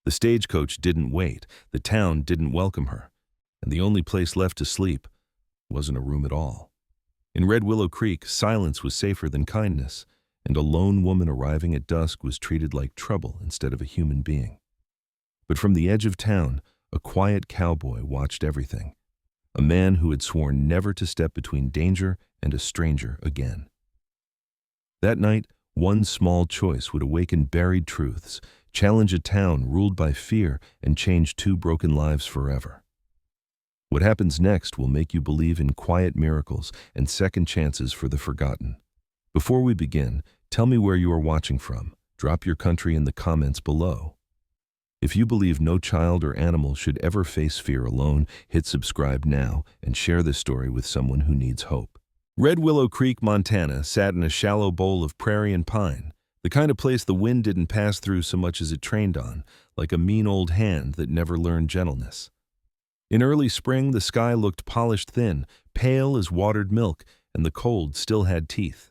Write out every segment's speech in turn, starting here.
The stagecoach didn't wait, the town didn't welcome her, and the only place left to sleep wasn't a room at all. In Red Willow Creek, silence was safer than kindness, and a lone woman arriving at dusk was treated like trouble instead of a human being. But from the edge of town, a quiet cowboy watched everything, a man who had sworn never to step between danger and a stranger again. That night, one small choice would awaken buried truths, challenge a town ruled by fear, and change two broken lives forever. What happens next will make you believe in quiet miracles and second chances for the forgotten. Before we begin, tell me where you are watching from. Drop your country in the comments below. If you believe no child or animal should ever face fear alone, hit subscribe now and share this story with someone who needs hope. Red Willow Creek, Montana, sat in a shallow bowl of prairie and pine, the kind of place the wind didn't pass through so much as it trained on, like a mean old hand that never learned gentleness. In early spring, the sky looked polished thin, pale as watered milk, and the cold still had teeth.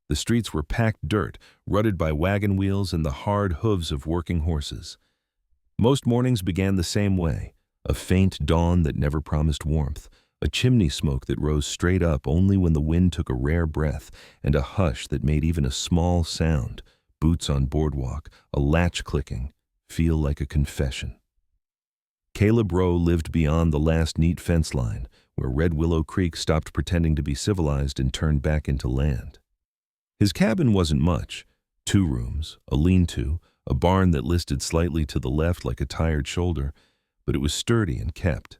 The streets were packed dirt, rutted by wagon wheels and the hard hooves of working horses. Most mornings began the same way, a faint dawn that never promised warmth, a chimney smoke that rose straight up only when the wind took a rare breath, and a hush that made even a small sound, boots on boardwalk, a latch clicking, feel like a confession. Caleb Rowe lived beyond the last neat fence line, where Red Willow Creek stopped pretending to be civilized and turned back into land. His cabin wasn't much, 2 rooms, a lean-to, a barn that listed slightly to the left like a tired shoulder, but it was sturdy and kept.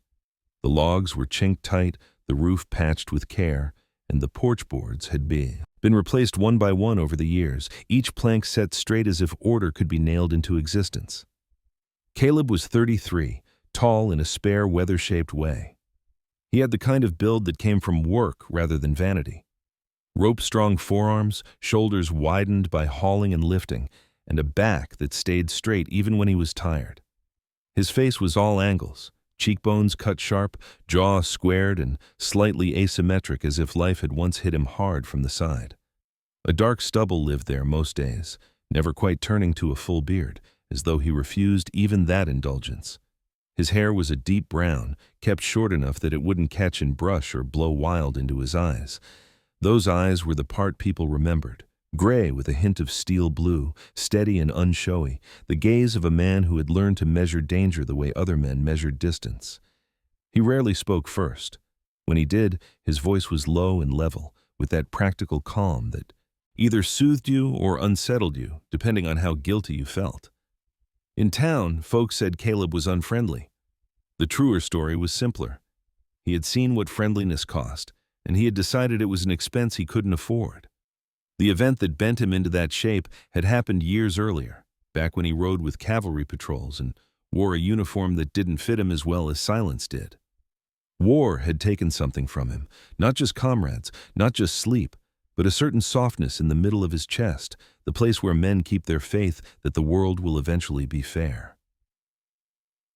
The logs were chinked tight, the roof patched with care, and the porch boards had been replaced one by one over the years, each plank set straight as if order could be nailed into existence. Caleb was 33, tall in a spare, weather-shaped way. He had the kind of build that came from work rather than vanity. Rope-strong forearms, shoulders widened by hauling and lifting, and a back that stayed straight even when he was tired. His face was all angles, cheekbones cut sharp, jaw squared and slightly asymmetric as if life had once hit him hard from the side. A dark stubble lived there most days, never quite turning to a full beard, as though he refused even that indulgence. His hair was a deep brown, kept short enough that it wouldn't catch in brush or blow wild into his eyes. Those eyes were the part people remembered, gray with a hint of steel blue, steady and unshowy, the gaze of a man who had learned to measure danger the way other men measured distance. He rarely spoke first. When he did, his voice was low and level, with that practical calm that either soothed you or unsettled you, depending on how guilty you felt. In town, folks said Caleb was unfriendly. The truer story was simpler. He had seen what friendliness cost, and he had decided it was an expense he couldn't afford. The event that bent him into that shape had happened years earlier, back when he rode with cavalry patrols and wore a uniform that didn't fit him as well as silence did. War had taken something from him, not just comrades, not just sleep, but a certain softness in the middle of his chest, the place where men keep their faith that the world will eventually be fair.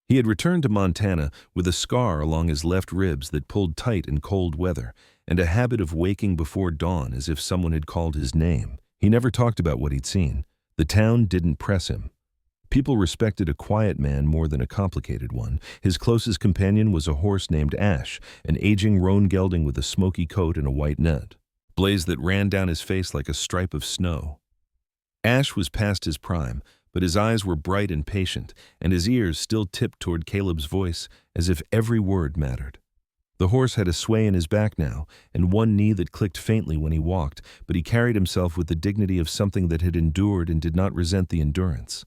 He had returned to Montana with a scar along his left ribs that pulled tight in cold weather, and a habit of waking before dawn as if someone had called his name. He never talked about what he'd seen. The town didn't press him. People respected a quiet man more than a complicated one. His closest companion was a horse named Ash, an aging roan gelding with a smoky coat and a white net, blaze that ran down his face like a stripe of snow. Ash was past his prime, but his eyes were bright and patient, and his ears still tipped toward Caleb's voice as if every word mattered. The horse had a sway in his back now, and one knee that clicked faintly when he walked, but he carried himself with the dignity of something that had endured and did not resent the endurance.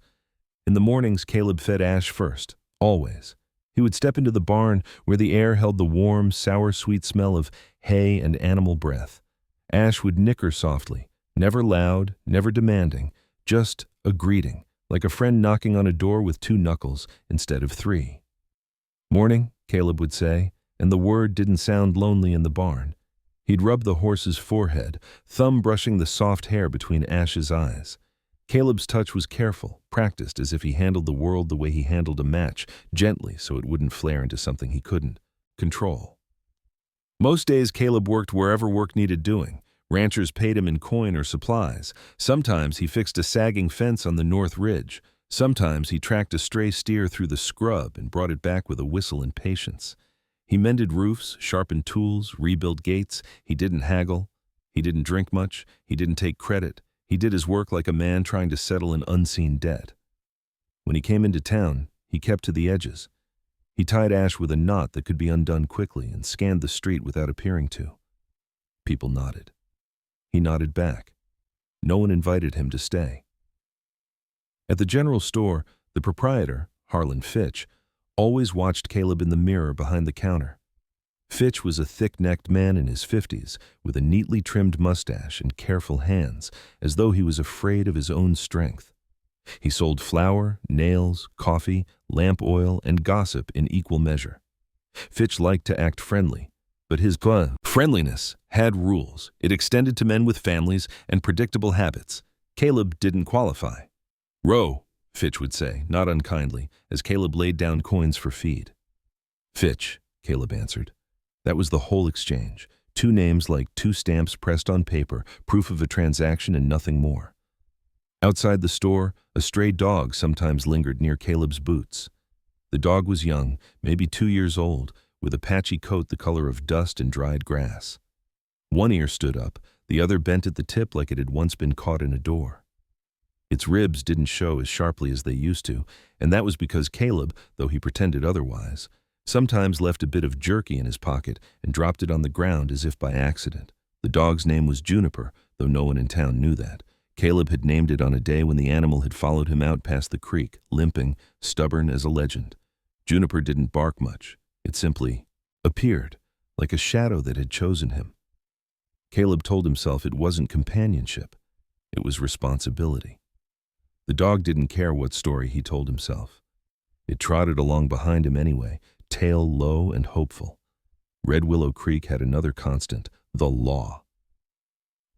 In the mornings, Caleb fed Ash first, always. He would step into the barn where the air held the warm, sour-sweet smell of hay and animal breath. Ash would nicker softly, never loud, never demanding, just a greeting, like a friend knocking on a door with 2 knuckles instead of 3. "Morning," Caleb would say, and the word didn't sound lonely in the barn. He'd rub the horse's forehead, thumb brushing the soft hair between Ash's eyes. Caleb's touch was careful, practiced as if he handled the world the way he handled a match, gently so it wouldn't flare into something he couldn't control. Most days Caleb worked wherever work needed doing. Ranchers paid him in coin or supplies. Sometimes he fixed a sagging fence on the North Ridge. Sometimes he tracked a stray steer through the scrub and brought it back with a whistle and patience. He mended roofs, sharpened tools, rebuilt gates. He didn't haggle. He didn't drink much. He didn't take credit. He did his work like a man trying to settle an unseen debt. When he came into town, he kept to the edges. He tied ash with a knot that could be undone quickly and scanned the street without appearing to. People nodded. He nodded back. No one invited him to stay. At the general store, the proprietor, Harlan Fitch, always watched Caleb in the mirror behind the counter. Fitch was a thick-necked man in his 50s with a neatly trimmed mustache and careful hands, as though he was afraid of his own strength. He sold flour, nails, coffee, lamp oil, and gossip in equal measure. Fitch liked to act friendly, but his friendliness had rules. It extended to men with families and predictable habits. Caleb didn't qualify. "Row," Fitch would say, not unkindly, as Caleb laid down coins for feed. "Fitch," Caleb answered. That was the whole exchange. 2 names like 2 stamps pressed on paper, proof of a transaction and nothing more. Outside the store, a stray dog sometimes lingered near Caleb's boots. The dog was young, maybe 2 years old, with a patchy coat the color of dust and dried grass. One ear stood up, the other bent at the tip like it had once been caught in a door. Its ribs didn't show as sharply as they used to, and that was because Caleb, though he pretended otherwise, sometimes left a bit of jerky in his pocket and dropped it on the ground as if by accident. The dog's name was Juniper, though no one in town knew that. Caleb had named it on a day when the animal had followed him out past the creek, limping, stubborn as a legend. Juniper didn't bark much. It simply appeared, like a shadow that had chosen him. Caleb told himself it wasn't companionship. It was responsibility. The dog didn't care what story he told himself. It trotted along behind him anyway, tail low and hopeful. Red Willow Creek had another constant, the law.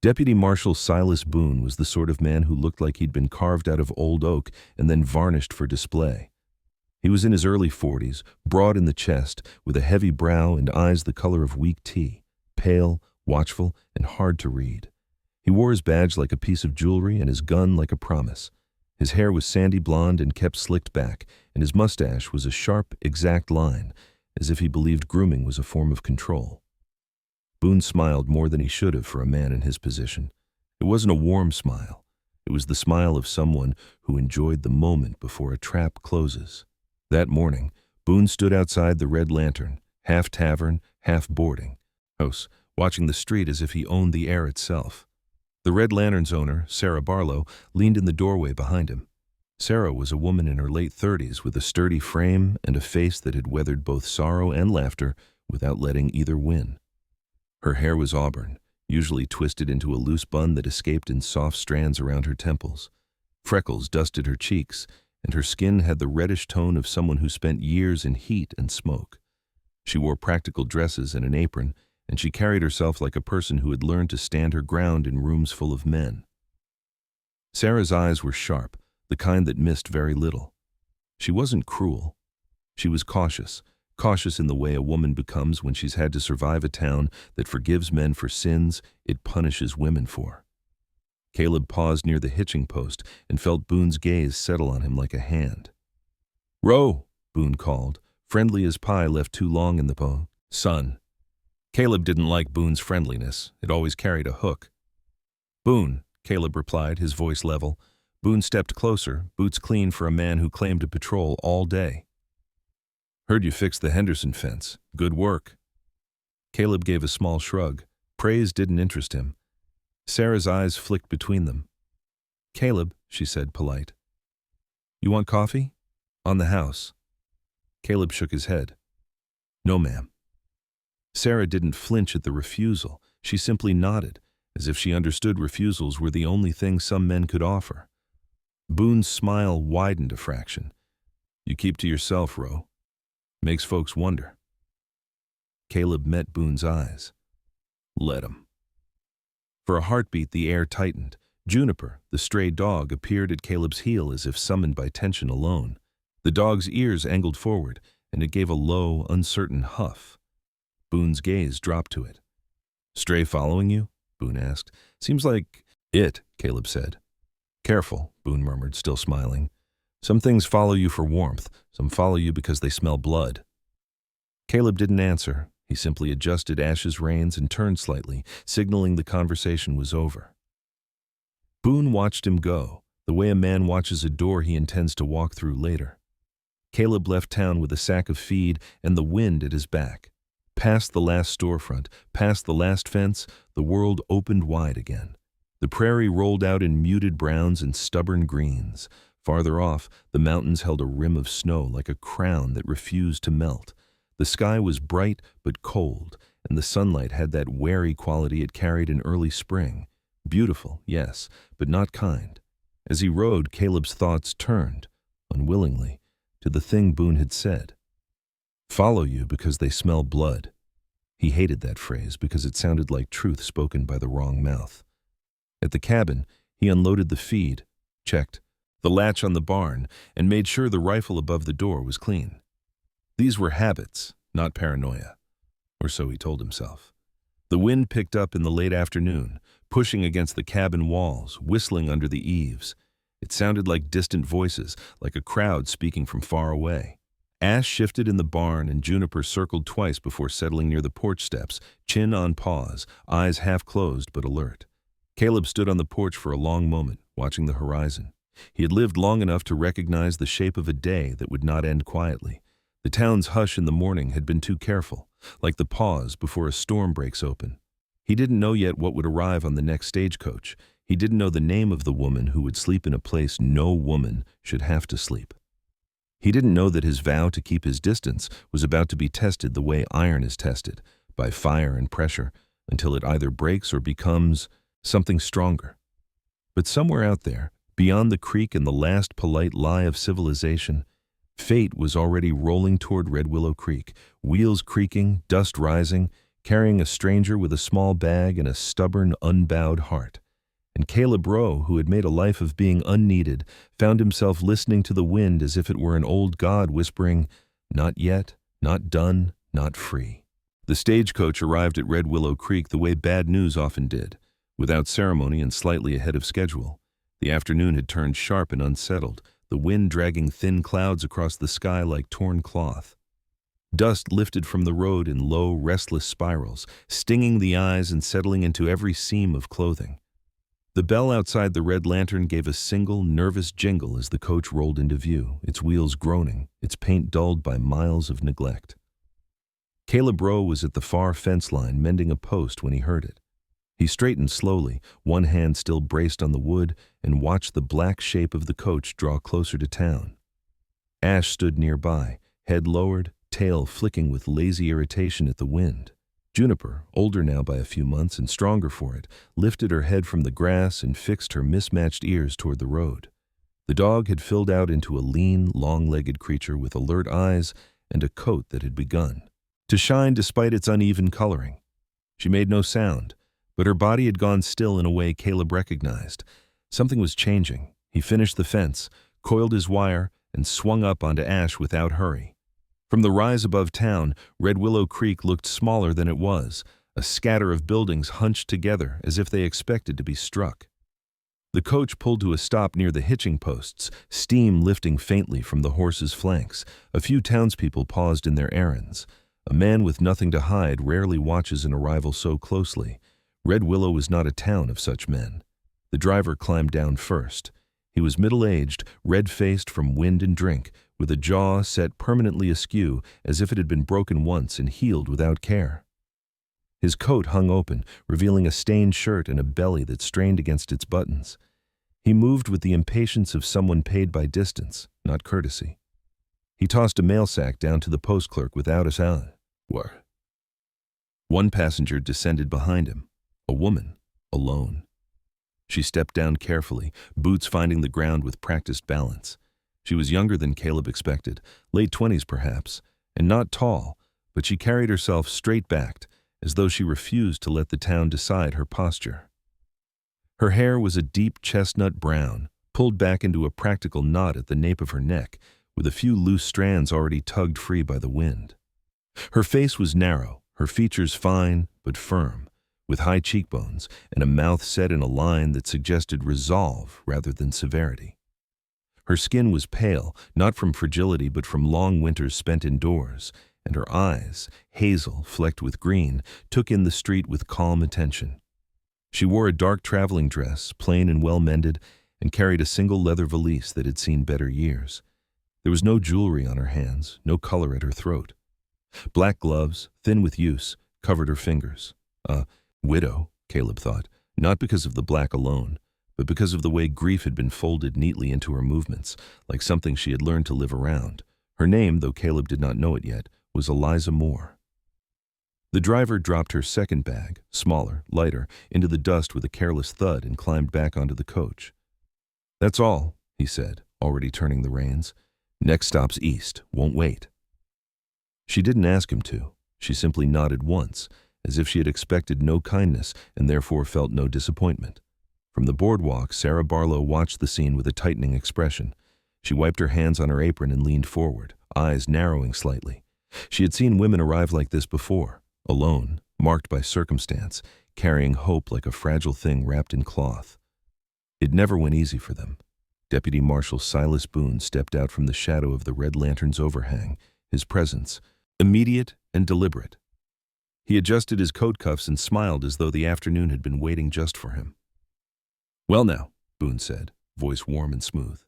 Deputy Marshal Silas Boone was the sort of man who looked like he'd been carved out of old oak and then varnished for display. He was in his early 40s, broad in the chest, with a heavy brow and eyes the color of weak tea, pale, watchful, and hard to read. He wore his badge like a piece of jewelry and his gun like a promise. His hair was sandy blonde and kept slicked back, and his mustache was a sharp, exact line, as if he believed grooming was a form of control. Boone smiled more than he should have for a man in his position. It wasn't a warm smile. It was the smile of someone who enjoyed the moment before a trap closes. That morning, Boone stood outside the Red Lantern, half tavern, half boarding house, watching the street as if he owned the air itself. The Red Lantern's owner, Sarah Barlow, leaned in the doorway behind him. Sarah was a woman in her late 30s with a sturdy frame and a face that had weathered both sorrow and laughter without letting either win. Her hair was auburn, usually twisted into a loose bun that escaped in soft strands around her temples. Freckles dusted her cheeks, and her skin had the reddish tone of someone who spent years in heat and smoke. She wore practical dresses and an apron, and she carried herself like a person who had learned to stand her ground in rooms full of men. Sarah's eyes were sharp, the kind that missed very little. She wasn't cruel. She was cautious in the way a woman becomes when she's had to survive a town that forgives men for sins it punishes women for. Caleb paused near the hitching post and felt Boone's gaze settle on him like a hand. "Row," Boone called, friendly as pie left too long in the sun. Caleb didn't like Boone's friendliness. It always carried a hook. "Boone," Caleb replied, his voice level. Boone stepped closer, boots clean for a man who claimed to patrol all day. "Heard you fixed the Henderson fence. Good work." Caleb gave a small shrug. Praise didn't interest him. Sarah's eyes flicked between them. "Caleb," she said, polite. "You want coffee?" "On the house." Caleb shook his head. "No, ma'am." Sarah didn't flinch at the refusal. She simply nodded, as if she understood refusals were the only thing some men could offer. Boone's smile widened a fraction. "You keep to yourself, Ro. Makes folks wonder." Caleb met Boone's eyes. "Let 'em." For a heartbeat, the air tightened. Juniper, the stray dog, appeared at Caleb's heel as if summoned by tension alone. The dog's ears angled forward, and it gave a low, uncertain huff. Boone's gaze dropped to it. "Stray following you?" Boone asked. "Seems like it," Caleb said. "Careful," Boone murmured, still smiling. Some things follow you for warmth, some follow you because they smell blood. Caleb didn't answer. He simply adjusted Ash's reins and turned slightly, signaling the conversation was over. Boone watched him go, the way a man watches a door he intends to walk through later. Caleb left town with a sack of feed and the wind at his back. Past the last storefront, past the last fence, the world opened wide again. The prairie rolled out in muted browns and stubborn greens. Farther off, the mountains held a rim of snow like a crown that refused to melt. The sky was bright but cold, and the sunlight had that wary quality it carried in early spring. Beautiful, yes, but not kind. As he rode, Caleb's thoughts turned, unwillingly, to the thing Boone had said. Follow you because they smell blood. He hated that phrase because it sounded like truth spoken by the wrong mouth. At the cabin, he unloaded the feed, checked the latch on the barn, and made sure the rifle above the door was clean. These were habits, not paranoia, or so he told himself. The wind picked up in the late afternoon, pushing against the cabin walls, whistling under the eaves. It sounded like distant voices, like a crowd speaking from far away. Ash shifted in the barn and Juniper circled twice before settling near the porch steps, chin on paws, eyes half closed but alert. Caleb stood on the porch for a long moment, watching the horizon. He had lived long enough to recognize the shape of a day that would not end quietly. The town's hush in the morning had been too careful, like the pause before a storm breaks open. He didn't know yet what would arrive on the next stagecoach. He didn't know the name of the woman who would sleep in a place no woman should have to sleep. He didn't know that his vow to keep his distance was about to be tested the way iron is tested, by fire and pressure, until it either breaks or becomes something stronger. But somewhere out there, beyond the creek and the last polite lie of civilization, fate was already rolling toward Red Willow Creek, wheels creaking, dust rising, carrying a stranger with a small bag and a stubborn, unbowed heart. And Caleb Rowe, who had made a life of being unneeded, found himself listening to the wind as if it were an old god whispering, "Not yet, not done, not free." The stagecoach arrived at Red Willow Creek the way bad news often did, without ceremony and slightly ahead of schedule. The afternoon had turned sharp and unsettled, the wind dragging thin clouds across the sky like torn cloth. Dust lifted from the road in low, restless spirals, stinging the eyes and settling into every seam of clothing. The bell outside the Red Lantern gave a single, nervous jingle as the coach rolled into view, its wheels groaning, its paint dulled by miles of neglect. Caleb Rowe was at the far fence line mending a post when he heard it. He straightened slowly, one hand still braced on the wood, and watched the black shape of the coach draw closer to town. Ash stood nearby, head lowered, tail flicking with lazy irritation at the wind. Juniper, older now by a few months and stronger for it, lifted her head from the grass and fixed her mismatched ears toward the road. The dog had filled out into a lean, long-legged creature with alert eyes and a coat that had begun to shine despite its uneven coloring. She made no sound, but her body had gone still in a way Caleb recognized. Something was changing. He finished the fence, coiled his wire, and swung up onto Ash without hurry. From the rise above town, Red Willow Creek looked smaller than it was, a scatter of buildings hunched together as if they expected to be struck. The coach pulled to a stop near the hitching posts, steam lifting faintly from the horse's flanks. A few townspeople paused in their errands. A man with nothing to hide rarely watches an arrival so closely. Red Willow was not a town of such men. The driver climbed down first. He was middle-aged, red-faced from wind and drink, with a jaw set permanently askew as if it had been broken once and healed without care. His coat hung open, revealing a stained shirt and a belly that strained against its buttons. He moved with the impatience of someone paid by distance, not courtesy. He tossed a mail sack down to the post clerk without a sound. "Where?" One passenger descended behind him. A woman, alone. She stepped down carefully, boots finding the ground with practiced balance. She was younger than Caleb expected, late 20s perhaps, and not tall, but she carried herself straight-backed, as though she refused to let the town decide her posture. Her hair was a deep chestnut brown, pulled back into a practical knot at the nape of her neck, with a few loose strands already tugged free by the wind. Her face was narrow, her features fine but firm, with high cheekbones and a mouth set in a line that suggested resolve rather than severity. Her skin was pale, not from fragility but from long winters spent indoors, and her eyes, hazel flecked with green, took in the street with calm attention. She wore a dark traveling dress, plain and well-mended, and carried a single leather valise that had seen better years. There was no jewelry on her hands, no color at her throat. Black gloves, thin with use, covered her fingers. A widow, Caleb thought, not because of the black alone, but because of the way grief had been folded neatly into her movements, like something she had learned to live around. Her name, though Caleb did not know it yet, was Eliza Moore. The driver dropped her second bag, smaller, lighter, into the dust with a careless thud and climbed back onto the coach. "That's all," he said, already turning the reins. "Next stop's east, won't wait." She didn't ask him to. She simply nodded once, as if she had expected no kindness and therefore felt no disappointment. From the boardwalk, Sarah Barlow watched the scene with a tightening expression. She wiped her hands on her apron and leaned forward, eyes narrowing slightly. She had seen women arrive like this before, alone, marked by circumstance, carrying hope like a fragile thing wrapped in cloth. It never went easy for them. Deputy Marshal Silas Boone stepped out from the shadow of the Red Lantern's overhang, his presence immediate and deliberate. He adjusted his coat cuffs and smiled as though the afternoon had been waiting just for him. "Well now," Boone said, voice warm and smooth.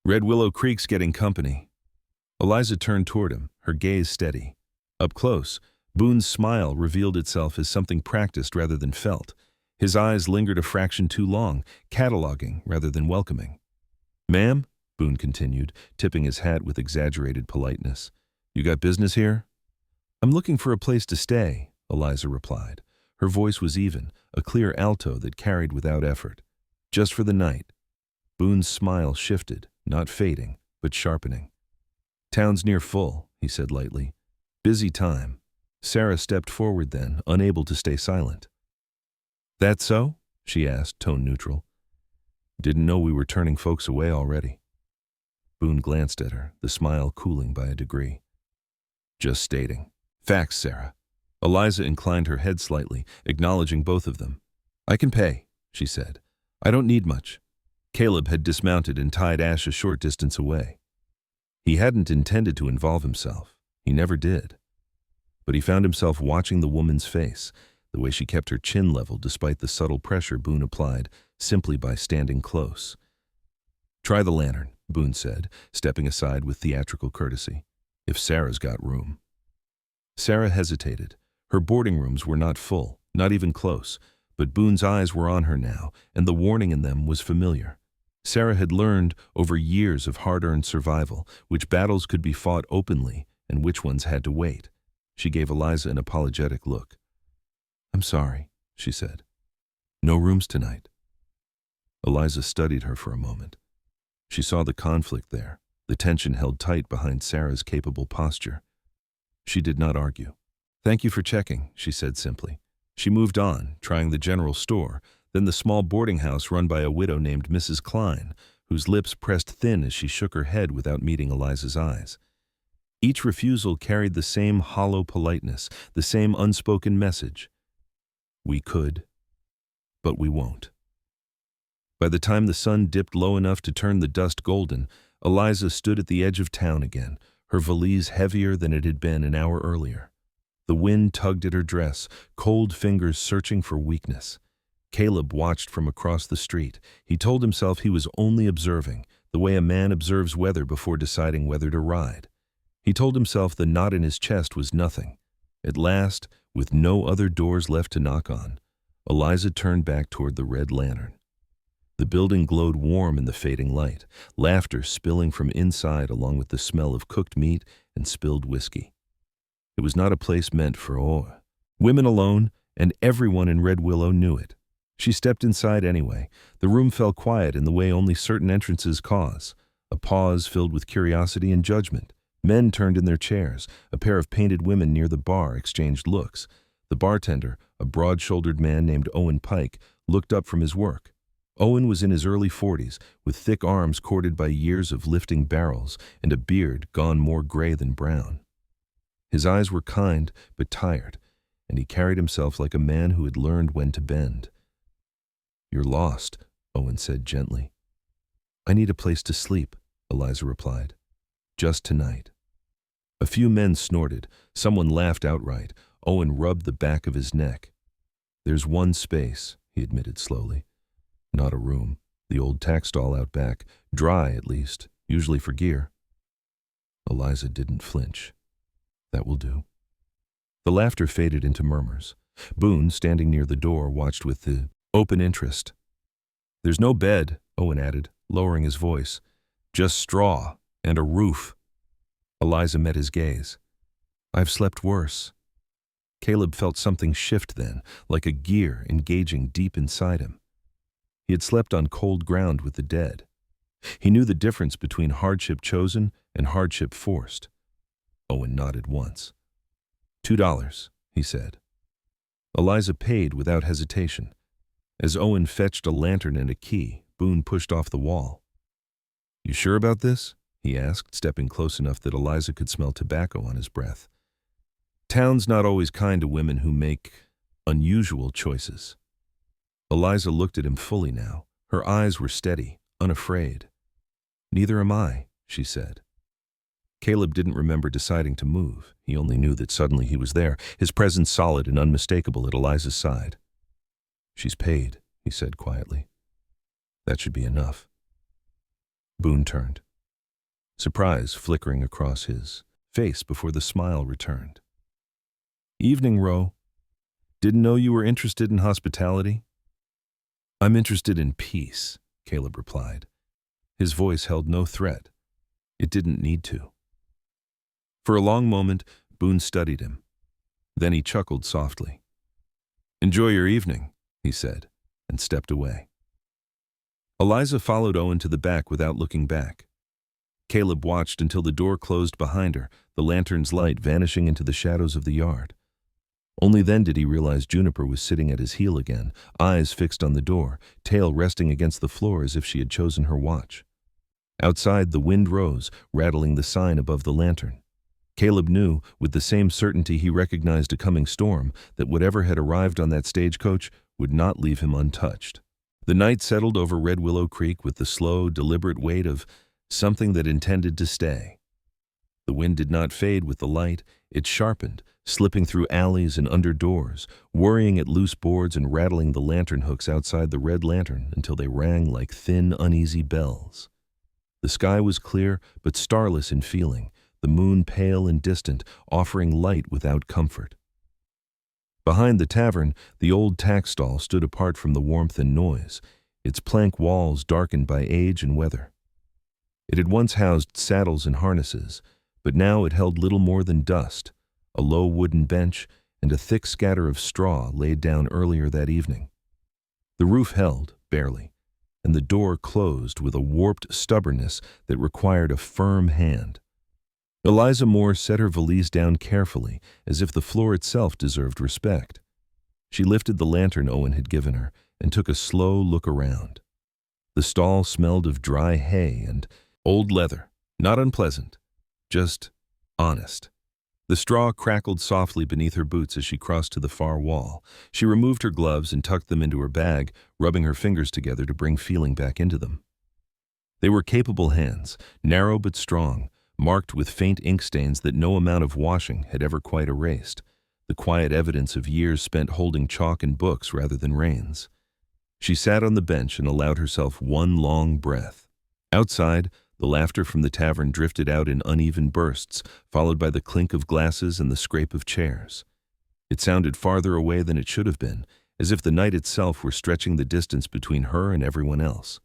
"Red Willow Creek's getting company." Eliza turned toward him, her gaze steady. Up close, Boone's smile revealed itself as something practiced rather than felt. His eyes lingered a fraction too long, cataloging rather than welcoming. "Ma'am," Boone continued, tipping his hat with exaggerated politeness, "you got business here?" "I'm looking for a place to stay," Eliza replied. Her voice was even, a clear alto that carried without effort. "Just for the night." Boone's smile shifted, not fading, but sharpening. "Town's near full," he said lightly. "Busy time." Sarah stepped forward then, unable to stay silent. "That so?" she asked, tone neutral. "Didn't know we were turning folks away already." Boone glanced at her, the smile cooling by a degree. "Just stating. Facts, Sarah." Eliza inclined her head slightly, acknowledging both of them. "I can pay," she said. "I don't need much." Caleb had dismounted and tied Ash a short distance away. He hadn't intended to involve himself. He never did. But he found himself watching the woman's face, the way she kept her chin level despite the subtle pressure Boone applied simply by standing close. "Try the lantern," Boone said, stepping aside with theatrical courtesy. "If Sarah's got room." Sarah hesitated. Her boarding rooms were not full, not even close, but Boone's eyes were on her now, and the warning in them was familiar. Sarah had learned over years of hard-earned survival which battles could be fought openly and which ones had to wait. She gave Eliza an apologetic look. "I'm sorry," she said. "No rooms tonight." Eliza studied her for a moment. She saw the conflict there, the tension held tight behind Sarah's capable posture. She did not argue. "Thank you for checking," she said simply. She moved on, trying the general store, then the small boarding house run by a widow named Mrs. Klein, whose lips pressed thin as she shook her head without meeting Eliza's eyes. Each refusal carried the same hollow politeness, the same unspoken message. We could, but we won't. By the time the sun dipped low enough to turn the dust golden, Eliza stood at the edge of town again, her valise heavier than it had been an hour earlier. The wind tugged at her dress, cold fingers searching for weakness. Caleb watched from across the street. He told himself he was only observing, the way a man observes weather before deciding whether to ride. He told himself the knot in his chest was nothing. At last, with no other doors left to knock on, Eliza turned back toward the Red Lantern. The building glowed warm in the fading light, laughter spilling from inside along with the smell of cooked meat and spilled whiskey. It was not a place meant for women alone, and everyone in Red Willow knew it. She stepped inside anyway. The room fell quiet in the way only certain entrances cause, a pause filled with curiosity and judgment. Men turned in their chairs. A pair of painted women near the bar exchanged looks. The bartender, a broad-shouldered man named Owen Pike, looked up from his work. Owen was in his early 40s, with thick arms corded by years of lifting barrels and a beard gone more gray than brown. His eyes were kind but tired, and he carried himself like a man who had learned when to bend. "You're lost," Owen said gently. I need a place to sleep, Eliza replied. Just tonight. A few men snorted. Someone laughed outright. Owen rubbed the back of his neck. There's one space, he admitted slowly. Not a room. The old tack stall out back. Dry, at least. Usually for gear. Eliza didn't flinch. That will do. The laughter faded into murmurs. Boone, standing near the door, watched with the open interest. There's no bed, Owen added, lowering his voice. Just straw and a roof. Eliza met his gaze. I've slept worse. Caleb felt something shift then, like a gear engaging deep inside him. He had slept on cold ground with the dead. He knew the difference between hardship chosen and hardship forced. Owen nodded once. $2, he said. Eliza paid without hesitation. As Owen fetched a lantern and a key, Boone pushed off the wall. You sure about this? He asked, stepping close enough that Eliza could smell tobacco on his breath. Town's not always kind to women who make unusual choices. Eliza looked at him fully now. Her eyes were steady, unafraid. Neither am I, she said. Caleb didn't remember deciding to move. He only knew that suddenly he was there, his presence solid and unmistakable at Eliza's side. She's paid, he said quietly. That should be enough. Boone turned, surprise flickering across his face before the smile returned. Evening, Ro. Didn't know you were interested in hospitality? I'm interested in peace, Caleb replied. His voice held no threat. It didn't need to. For a long moment, Boone studied him. Then he chuckled softly. Enjoy your evening, he said, and stepped away. Eliza followed Owen to the back without looking back. Caleb watched until the door closed behind her, the lantern's light vanishing into the shadows of the yard. Only then did he realize Juniper was sitting at his heel again, eyes fixed on the door, tail resting against the floor as if she had chosen her watch. Outside, the wind rose, rattling the sign above the lantern. Caleb knew, with the same certainty he recognized a coming storm, that whatever had arrived on that stagecoach would not leave him untouched. The night settled over Red Willow Creek with the slow, deliberate weight of something that intended to stay. The wind did not fade with the light. It sharpened, slipping through alleys and under doors, worrying at loose boards and rattling the lantern hooks outside the red lantern until they rang like thin, uneasy bells. The sky was clear but starless in feeling, the moon pale and distant, offering light without comfort. Behind the tavern, the old tack stall stood apart from the warmth and noise, its plank walls darkened by age and weather. It had once housed saddles and harnesses, but now it held little more than dust, a low wooden bench, and a thick scatter of straw laid down earlier that evening. The roof held, barely, and the door closed with a warped stubbornness that required a firm hand. Eliza Moore set her valise down carefully, as if the floor itself deserved respect. She lifted the lantern Owen had given her and took a slow look around. The stall smelled of dry hay and old leather, not unpleasant, just honest. The straw crackled softly beneath her boots as she crossed to the far wall. She removed her gloves and tucked them into her bag, rubbing her fingers together to bring feeling back into them. They were capable hands, narrow but strong, marked with faint ink stains that no amount of washing had ever quite erased, the quiet evidence of years spent holding chalk and books rather than reins. She sat on the bench and allowed herself one long breath. Outside, the laughter from the tavern drifted out in uneven bursts, followed by the clink of glasses and the scrape of chairs. It sounded farther away than it should have been, as if the night itself were stretching the distance between her and everyone else.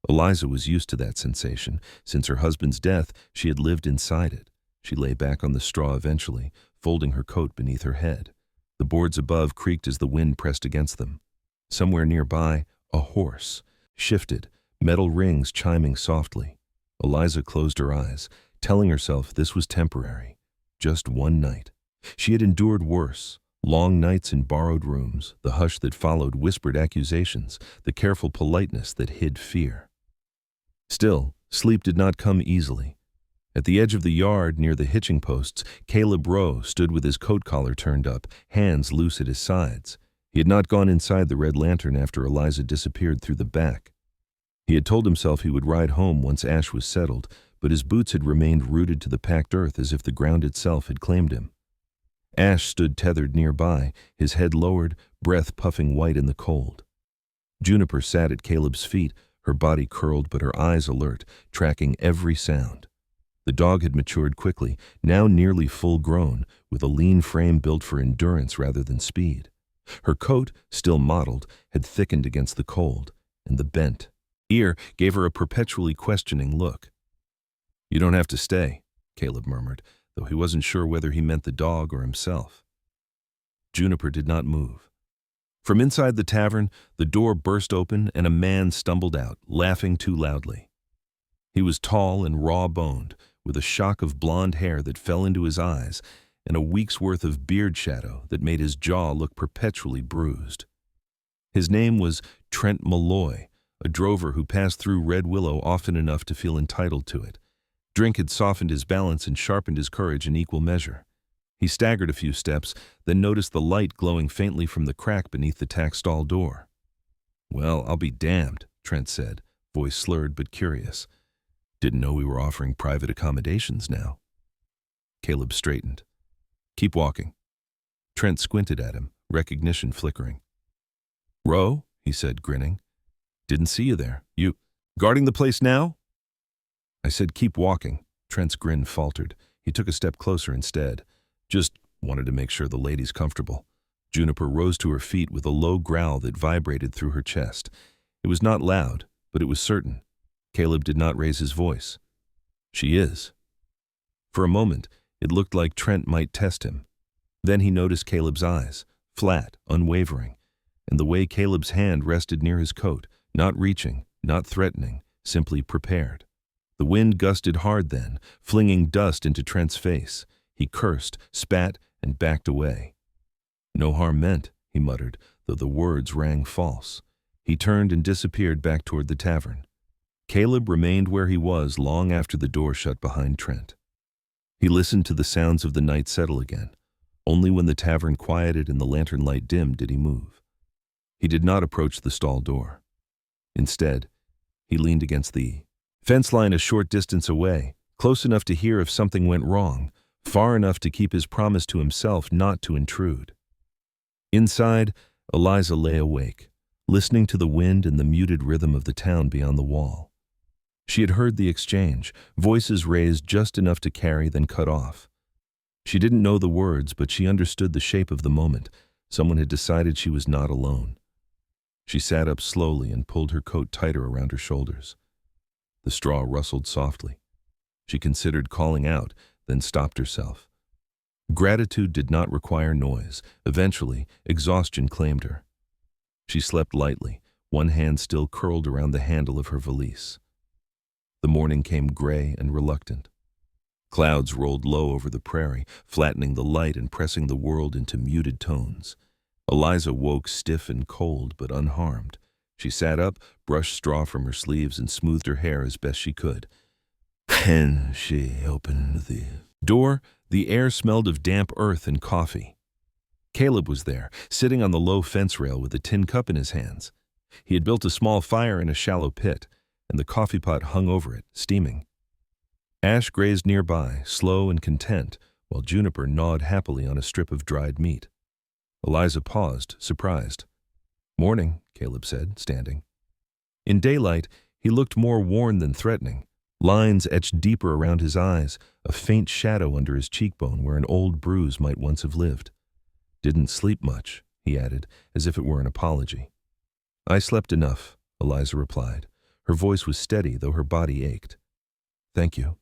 Eliza was used to that sensation. Since her husband's death, she had lived inside it. She lay back on the straw eventually, folding her coat beneath her head. The boards above creaked as the wind pressed against them. Somewhere nearby, a horse shifted, metal rings chiming softly. Eliza closed her eyes, telling herself this was temporary, just one night. She had endured worse, long nights in borrowed rooms, the hush that followed whispered accusations, the careful politeness that hid fear. Still, sleep did not come easily. At the edge of the yard, near the hitching posts, Caleb Rowe stood with his coat collar turned up, hands loose at his sides. He had not gone inside the red lantern after Eliza disappeared through the back. He had told himself he would ride home once Ash was settled, but his boots had remained rooted to the packed earth as if the ground itself had claimed him. Ash stood tethered nearby, his head lowered, breath puffing white in the cold. Juniper sat at Caleb's feet, her body curled but her eyes alert, tracking every sound. The dog had matured quickly, now nearly full-grown, with a lean frame built for endurance rather than speed. Her coat, still mottled, had thickened against the cold, and the bent ear gave her a perpetually questioning look. "You don't have to stay," Caleb murmured, though he wasn't sure whether he meant the dog or himself. Juniper did not move. From inside the tavern, the door burst open and a man stumbled out, laughing too loudly. He was tall and raw-boned, with a shock of blonde hair that fell into his eyes and a week's worth of beard shadow that made his jaw look perpetually bruised. His name was Trent Malloy, a drover who passed through Red Willow often enough to feel entitled to it. Drink had softened his balance and sharpened his courage in equal measure. He staggered a few steps, then noticed the light glowing faintly from the crack beneath the tack stall door. "Well, I'll be damned," Trent said, voice slurred but curious. "Didn't know we were offering private accommodations now." Caleb straightened. "Keep walking." Trent squinted at him, recognition flickering. "Row?" he said, grinning. "Didn't see you there. You guarding the place now?" "I said keep walking." Trent's grin faltered. He took a step closer instead. "Just wanted to make sure the lady's comfortable." Juniper rose to her feet with a low growl that vibrated through her chest. It was not loud, but it was certain. Caleb did not raise his voice. "She is." For a moment, it looked like Trent might test him. Then he noticed Caleb's eyes, flat, unwavering, and the way Caleb's hand rested near his coat, not reaching, not threatening, simply prepared. The wind gusted hard then, flinging dust into Trent's face. He cursed, spat, and backed away. "No harm meant," he muttered, though the words rang false. He turned and disappeared back toward the tavern. Caleb remained where he was long after the door shut behind Trent. He listened to the sounds of the night settle again. Only when the tavern quieted and the lantern light dimmed did he move. He did not approach the stall door. Instead, he leaned against the fence line a short distance away, close enough to hear if something went wrong, far enough to keep his promise to himself not to intrude. Inside, Eliza lay awake, listening to the wind and the muted rhythm of the town beyond the wall. She had heard the exchange, voices raised just enough to carry, then cut off. She didn't know the words, but she understood the shape of the moment. Someone had decided she was not alone. She sat up slowly and pulled her coat tighter around her shoulders. The straw rustled softly. She considered calling out, then stopped herself. Gratitude did not require noise. Eventually, exhaustion claimed her. She slept lightly, one hand still curled around the handle of her valise. The morning came gray and reluctant. Clouds rolled low over the prairie, flattening the light and pressing the world into muted tones. Eliza woke stiff and cold, but unharmed. She sat up, brushed straw from her sleeves, and smoothed her hair as best she could. Then she opened the door. The air smelled of damp earth and coffee. Caleb was there, sitting on the low fence rail with a tin cup in his hands. He had built a small fire in a shallow pit, and the coffee pot hung over it, steaming. Ash grazed nearby, slow and content, while Juniper gnawed happily on a strip of dried meat. Eliza paused, surprised. "Morning," Caleb said, standing. In daylight, he looked more worn than threatening. Lines etched deeper around his eyes, a faint shadow under his cheekbone where an old bruise might once have lived. "Didn't sleep much," he added, as if it were an apology. "I slept enough," Eliza replied. Her voice was steady, though her body ached. "Thank you."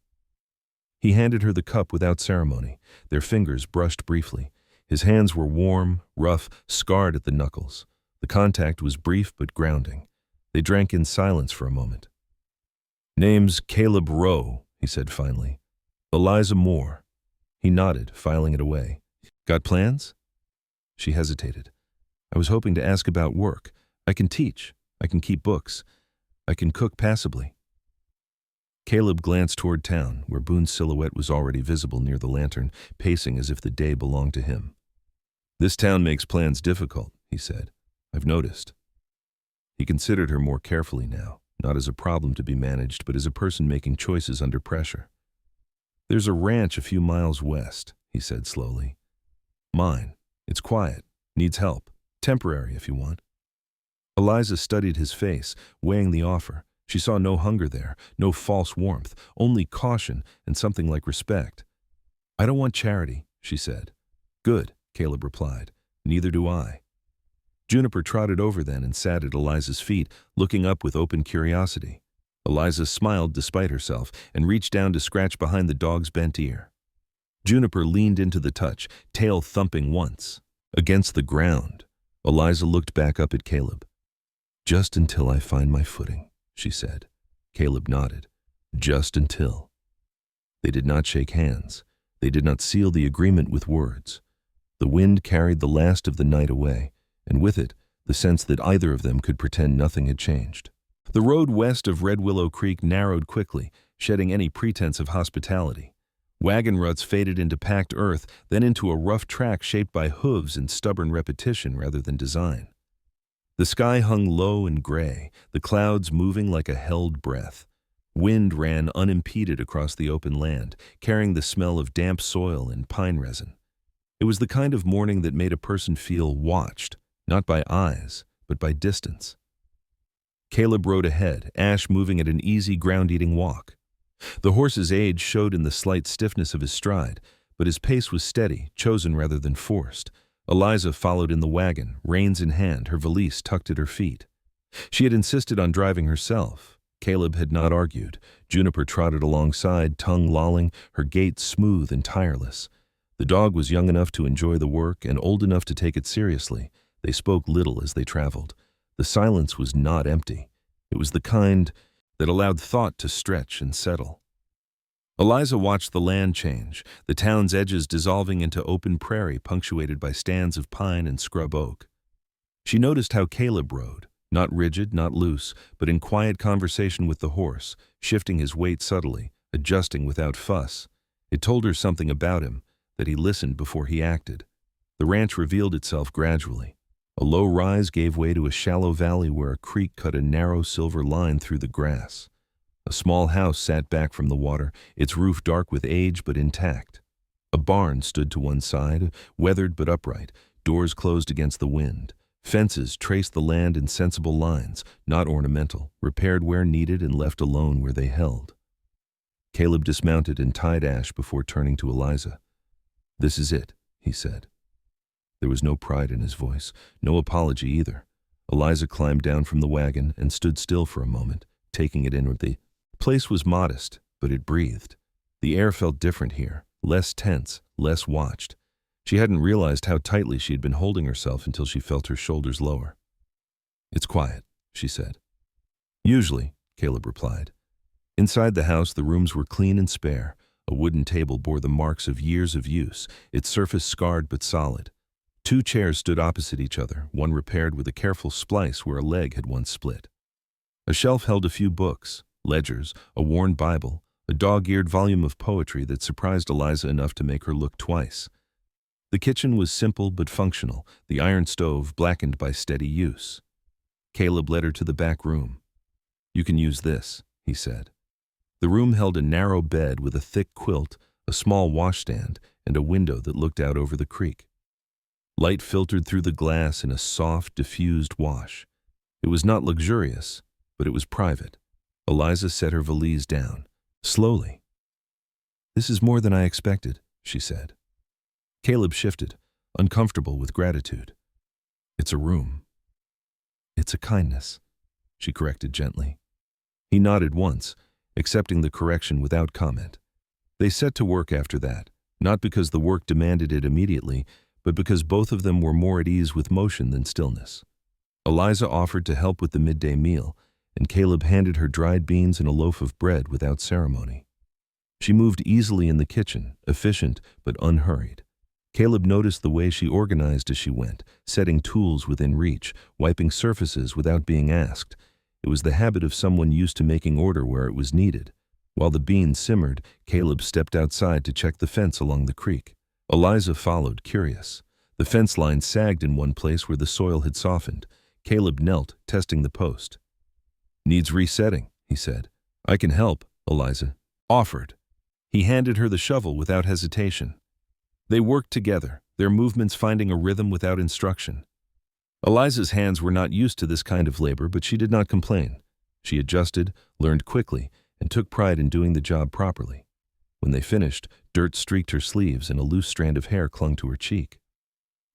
He handed her the cup without ceremony. Their fingers brushed briefly. His hands were warm, rough, scarred at the knuckles. The contact was brief but grounding. They drank in silence for a moment. "Name's Caleb Rowe," he said finally. "Eliza Moore." He nodded, filing it away. "Got plans?" She hesitated. "I was hoping to ask about work. I can teach. I can keep books. I can cook passably." Caleb glanced toward town, where Boone's silhouette was already visible near the lantern, pacing as if the day belonged to him. "This town makes plans difficult," he said. "I've noticed." He considered her more carefully now, not as a problem to be managed, but as a person making choices under pressure. "There's a ranch a few miles west," he said slowly. "Mine. It's quiet. Needs help. Temporary, if you want." Eliza studied his face, weighing the offer. She saw no hunger there, no false warmth, only caution and something like respect. "I don't want charity," she said. "Good," Caleb replied. "Neither do I." Juniper trotted over then and sat at Eliza's feet, looking up with open curiosity. Eliza smiled despite herself and reached down to scratch behind the dog's bent ear. Juniper leaned into the touch, tail thumping once. Against the ground, Eliza looked back up at Caleb. "Just until I find my footing," she said. Caleb nodded. "Just until." They did not shake hands. They did not seal the agreement with words. The wind carried the last of the night away, and with it, the sense that either of them could pretend nothing had changed. The road west of Red Willow Creek narrowed quickly, shedding any pretense of hospitality. Wagon ruts faded into packed earth, then into a rough track shaped by hooves and stubborn repetition rather than design. The sky hung low and gray, the clouds moving like a held breath. Wind ran unimpeded across the open land, carrying the smell of damp soil and pine resin. It was the kind of morning that made a person feel watched, not by eyes, but by distance. Caleb rode ahead, Ash moving at an easy ground-eating walk. The horse's age showed in the slight stiffness of his stride, but his pace was steady, chosen rather than forced. Eliza followed in the wagon, reins in hand, her valise tucked at her feet. She had insisted on driving herself. Caleb had not argued. Juniper trotted alongside, tongue lolling, her gait smooth and tireless. The dog was young enough to enjoy the work and old enough to take it seriously. They spoke little as they traveled. The silence was not empty. It was the kind that allowed thought to stretch and settle. Eliza watched the land change, the town's edges dissolving into open prairie punctuated by stands of pine and scrub oak. She noticed how Caleb rode, not rigid, not loose, but in quiet conversation with the horse, shifting his weight subtly, adjusting without fuss. It told her something about him, that he listened before he acted. The ranch revealed itself gradually. A low rise gave way to a shallow valley where a creek cut a narrow silver line through the grass. A small house sat back from the water, its roof dark with age but intact. A barn stood to one side, weathered but upright, doors closed against the wind. Fences traced the land in sensible lines, not ornamental, repaired where needed and left alone where they held. Caleb dismounted and tied Ash before turning to Eliza. "This is it," he said. There was no pride in his voice, no apology either. Eliza climbed down from the wagon and stood still for a moment, taking it in. The place was modest, but it breathed. The air felt different here, less tense, less watched. She hadn't realized how tightly she had been holding herself until she felt her shoulders lower. "It's quiet," she said. "Usually," Caleb replied. Inside the house, the rooms were clean and spare. A wooden table bore the marks of years of use, its surface scarred but solid. 2 chairs stood opposite each other, one repaired with a careful splice where a leg had once split. A shelf held a few books, ledgers, a worn Bible, a dog-eared volume of poetry that surprised Eliza enough to make her look twice. The kitchen was simple but functional, the iron stove blackened by steady use. Caleb led her to the back room. "You can use this," he said. The room held a narrow bed with a thick quilt, a small washstand, and a window that looked out over the creek. Light filtered through the glass in a soft, diffused wash. It was not luxurious, but it was private. Eliza set her valise down, slowly. "This is more than I expected," she said. Caleb shifted, uncomfortable with gratitude. "It's a room." "It's a kindness," she corrected gently. He nodded once, accepting the correction without comment. They set to work after that, not because the work demanded it immediately, but because both of them were more at ease with motion than stillness. Eliza offered to help with the midday meal, and Caleb handed her dried beans and a loaf of bread without ceremony. She moved easily in the kitchen, efficient but unhurried. Caleb noticed the way she organized as she went, setting tools within reach, wiping surfaces without being asked. It was the habit of someone used to making order where it was needed. While the beans simmered, Caleb stepped outside to check the fence along the creek. Eliza followed, curious. The fence line sagged in one place where the soil had softened. Caleb knelt, testing the post. Needs resetting, he said. I can help, Eliza offered. He handed her the shovel without hesitation. They worked together, their movements finding a rhythm without instruction. Eliza's hands were not used to this kind of labor, but she did not complain. She adjusted, learned quickly, and took pride in doing the job properly. When they finished, dirt streaked her sleeves and a loose strand of hair clung to her cheek.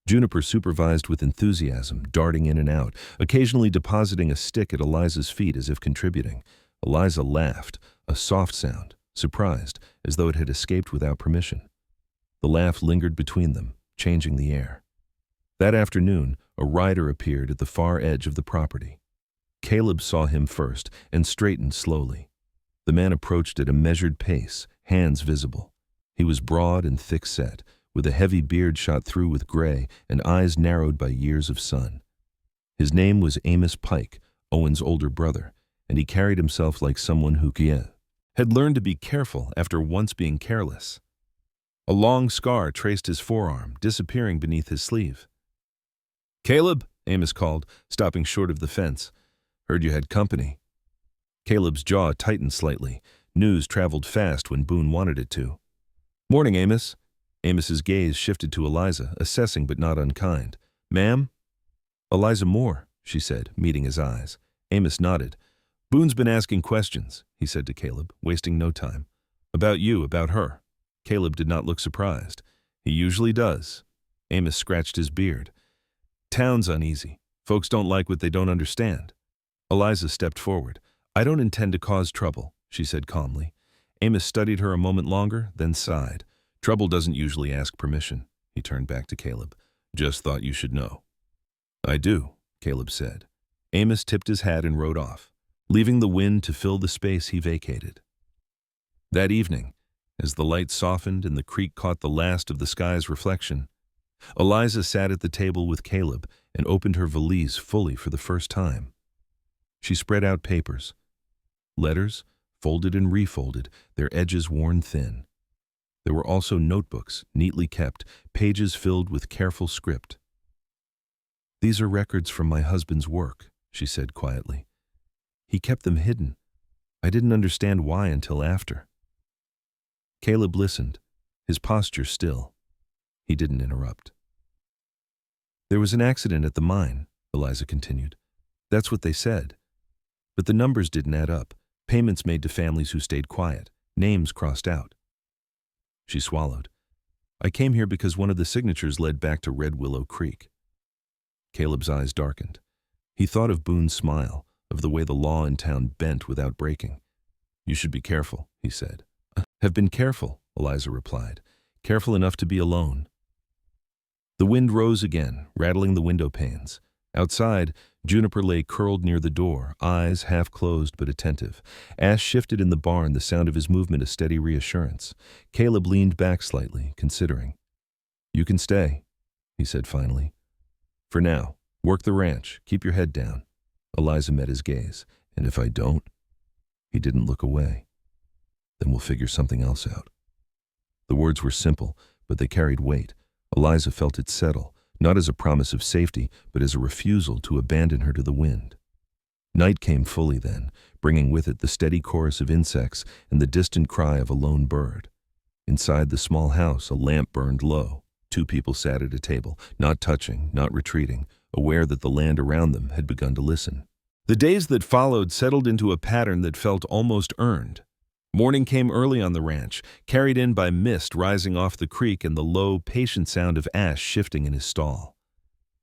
Juniper supervised with enthusiasm, darting in and out, occasionally depositing a stick at Eliza's feet as if contributing. Eliza laughed, a soft sound, surprised, as though it had escaped without permission. The laugh lingered between them, changing the air. That afternoon, a rider appeared at the far edge of the property. Caleb saw him first and straightened slowly. The man approached at a measured pace, hands visible. He was broad and thick-set, with a heavy beard shot through with gray and eyes narrowed by years of sun. His name was Amos Pike, Owen's older brother, and he carried himself like someone who had learned to be careful after once being careless. A long scar traced his forearm, disappearing beneath his sleeve. "Caleb," Amos called, stopping short of the fence. "Heard you had company." Caleb's jaw tightened slightly. News traveled fast when Boone wanted it to. "Morning, Amos." Amos's gaze shifted to Eliza, assessing but not unkind. "Ma'am?" "Eliza Moore," she said, meeting his eyes. Amos nodded. "Boone's been asking questions," he said to Caleb, wasting no time. "About you, about her." Caleb did not look surprised. "He usually does." Amos scratched his beard. "Town's uneasy. Folks don't like what they don't understand." Eliza stepped forward. "I don't intend to cause trouble," she said calmly. Amos studied her a moment longer, then sighed. "Trouble doesn't usually ask permission." He turned back to Caleb. "Just thought you should know." "I do," Caleb said. Amos tipped his hat and rode off, leaving the wind to fill the space he vacated. That evening, as the light softened and the creek caught the last of the sky's reflection, Eliza sat at the table with Caleb and opened her valise fully for the first time. She spread out papers. Letters, folded and refolded, their edges worn thin. There were also notebooks, neatly kept, pages filled with careful script. "These are records from my husband's work," she said quietly. "He kept them hidden. I didn't understand why until after." Caleb listened, his posture still. He didn't interrupt. "There was an accident at the mine," Eliza continued. "That's what they said. But the numbers didn't add up. Payments made to families who stayed quiet. Names crossed out." She swallowed. "I came here because one of the signatures led back to Red Willow Creek." Caleb's eyes darkened. He thought of Boone's smile, of the way the law in town bent without breaking. "You should be careful," he said. "Have been careful," Eliza replied. "Careful enough to be alone." The wind rose again, rattling the window panes. Outside, Juniper lay curled near the door, eyes half closed but attentive. Ash shifted in the barn, the sound of his movement a steady reassurance. Caleb leaned back slightly, considering. "You can stay," he said finally. "For now. Work the ranch. Keep your head down." Eliza met his gaze. "And if I don't?" He didn't look away. "Then we'll figure something else out." The words were simple, but they carried weight. Eliza felt it settle, not as a promise of safety, but as a refusal to abandon her to the wind. Night came fully then, bringing with it the steady chorus of insects and the distant cry of a lone bird. Inside the small house, a lamp burned low. Two people sat at a table, not touching, not retreating, aware that the land around them had begun to listen. The days that followed settled into a pattern that felt almost earned. Morning came early on the ranch, carried in by mist rising off the creek and the low, patient sound of Ash shifting in his stall.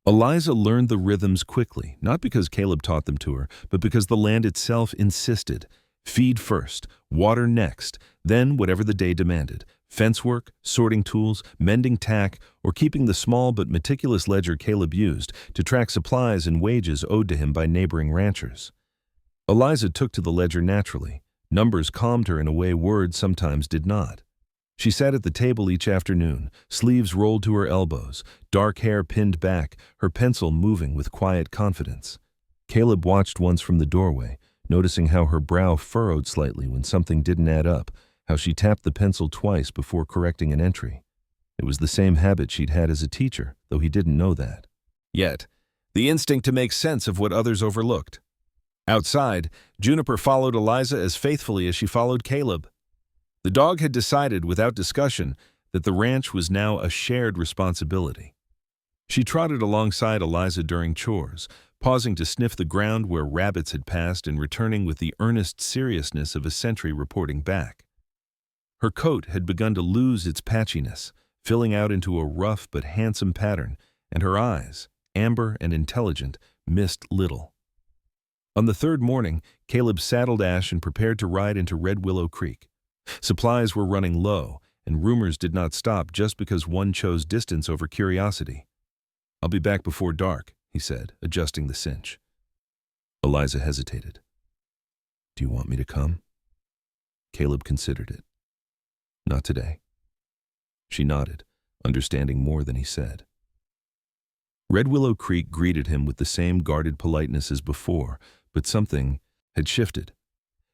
Eliza learned the rhythms quickly, not because Caleb taught them to her, but because the land itself insisted. Feed first, water next, then whatever the day demanded. Fence work, sorting tools, mending tack, or keeping the small but meticulous ledger Caleb used to track supplies and wages owed to him by neighboring ranchers. Eliza took to the ledger naturally. Numbers calmed her in a way words sometimes did not. She sat at the table each afternoon, sleeves rolled to her elbows, dark hair pinned back, her pencil moving with quiet confidence. Caleb watched once from the doorway, noticing how her brow furrowed slightly when something didn't add up, how she tapped the pencil twice before correcting an entry. It was the same habit she'd had as a teacher, though he didn't know that. Yet, the instinct to make sense of what others overlooked. Outside, Juniper followed Eliza as faithfully as she followed Caleb. The dog had decided without discussion that the ranch was now a shared responsibility. She trotted alongside Eliza during chores, pausing to sniff the ground where rabbits had passed and returning with the earnest seriousness of a sentry reporting back. Her coat had begun to lose its patchiness, filling out into a rough but handsome pattern, and her eyes, amber and intelligent, missed little. On the third morning, Caleb saddled Ash and prepared to ride into Red Willow Creek. Supplies were running low, and rumors did not stop just because one chose distance over curiosity. "I'll be back before dark," he said, adjusting the cinch. Eliza hesitated. "Do you want me to come?" Caleb considered it. "Not today." She nodded, understanding more than he said. Red Willow Creek greeted him with the same guarded politeness as before, but something had shifted.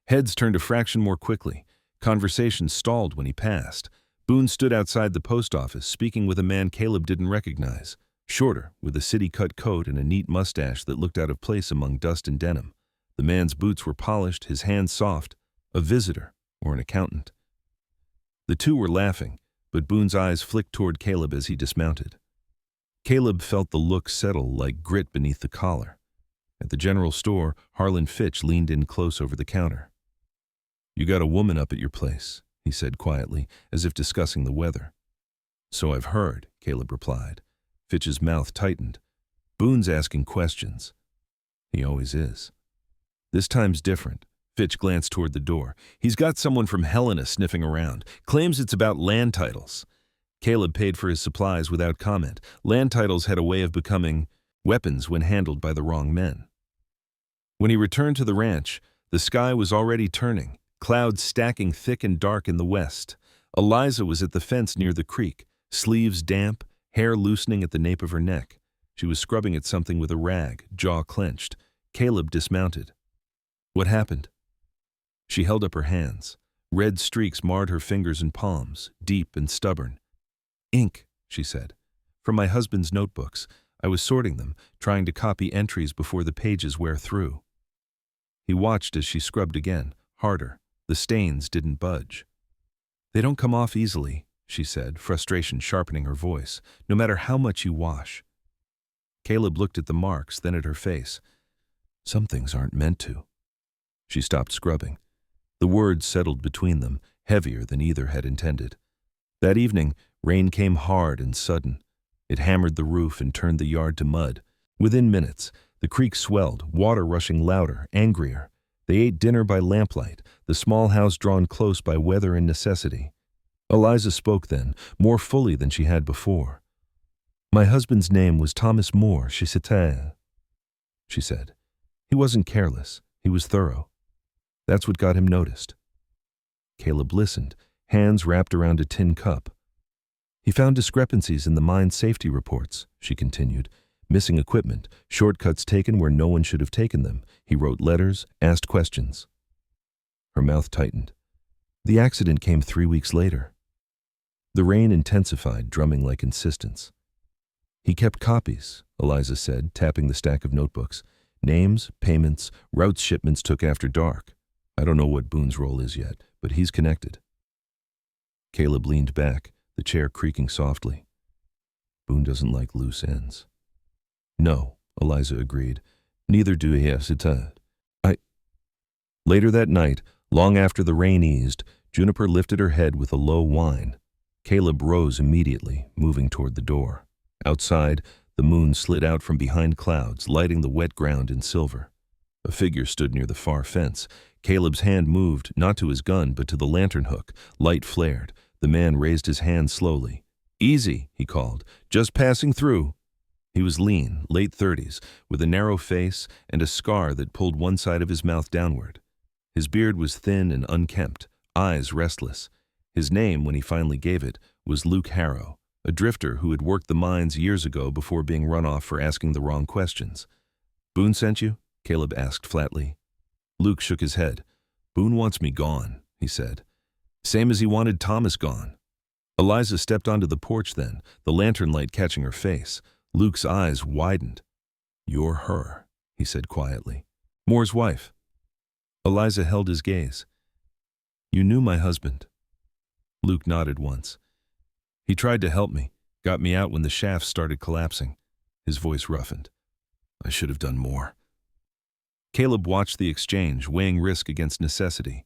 Heads turned a fraction more quickly. Conversation stalled when he passed. Boone stood outside the post office, speaking with a man Caleb didn't recognize. Shorter, with a city-cut coat and a neat mustache that looked out of place among dust and denim. The man's boots were polished, his hands soft. A visitor, or an accountant. The two were laughing, but Boone's eyes flicked toward Caleb as he dismounted. Caleb felt the look settle like grit beneath the collar. At the general store, Harlan Fitch leaned in close over the counter. "You got a woman up at your place," he said quietly, as if discussing the weather. "So I've heard," Caleb replied. Fitch's mouth tightened. "Boone's asking questions." "He always is." "This time's different." Fitch glanced toward the door. "He's got someone from Helena sniffing around. Claims it's about land titles." Caleb paid for his supplies without comment. Land titles had a way of becoming weapons when handled by the wrong men. When he returned to the ranch, the sky was already turning, clouds stacking thick and dark in the west. Eliza was at the fence near the creek, sleeves damp, hair loosening at the nape of her neck. She was scrubbing at something with a rag, jaw clenched. Caleb dismounted. "What happened?" She held up her hands. Red streaks marred her fingers and palms, deep and stubborn. "Ink," she said. "From my husband's notebooks. I was sorting them, trying to copy entries before the pages wear through." He watched as she scrubbed again, harder. The stains didn't budge. "They don't come off easily," she said, frustration sharpening her voice, "no matter how much you wash." Caleb looked at the marks, then at her face. "Some things aren't meant to." She stopped scrubbing. The words settled between them, heavier than either had intended. That evening, rain came hard and sudden. It hammered the roof and turned the yard to mud. Within minutes, the creek swelled, water rushing louder, angrier. They ate dinner by lamplight, the small house drawn close by weather and necessity. Eliza spoke then, more fully than she had before. "My husband's name was Thomas Moore, she said. "He wasn't careless, he was thorough. That's what got him noticed." Caleb listened, hands wrapped around a tin cup. "He found discrepancies in the mine safety reports," she continued. "Missing equipment, shortcuts taken where no one should have taken them. He wrote letters, asked questions." Her mouth tightened. "The accident came 3 weeks later." The rain intensified, drumming like insistence. "He kept copies," Eliza said, tapping the stack of notebooks. "Names, payments, routes shipments took after dark. I don't know what Boone's role is yet, but he's connected." Caleb leaned back, the chair creaking softly. "Boone doesn't like loose ends." "No," Eliza agreed. "Neither do he, Later that night, long after the rain eased, Juniper lifted her head with a low whine. Caleb rose immediately, moving toward the door. Outside, the moon slid out from behind clouds, lighting the wet ground in silver. A figure stood near the far fence. Caleb's hand moved, not to his gun, but to the lantern hook. Light flared. The man raised his hand slowly. "Easy," he called. "Just passing through." He was lean, late 30s, with a narrow face and a scar that pulled one side of his mouth downward. His beard was thin and unkempt, eyes restless. His name, when he finally gave it, was Luke Harrow, a drifter who had worked the mines years ago before being run off for asking the wrong questions. "Boone sent you?" Caleb asked flatly. Luke shook his head. "Boone wants me gone," he said. "Same as he wanted Thomas gone." Eliza stepped onto the porch then, the lantern light catching her face. Luke's eyes widened. "You're her," he said quietly. Moore's wife. Eliza held his gaze. You knew my husband. Luke nodded once. He tried to help me, got me out when the shafts started collapsing. His voice roughened. I should have done more. Caleb watched the exchange, weighing risk against necessity.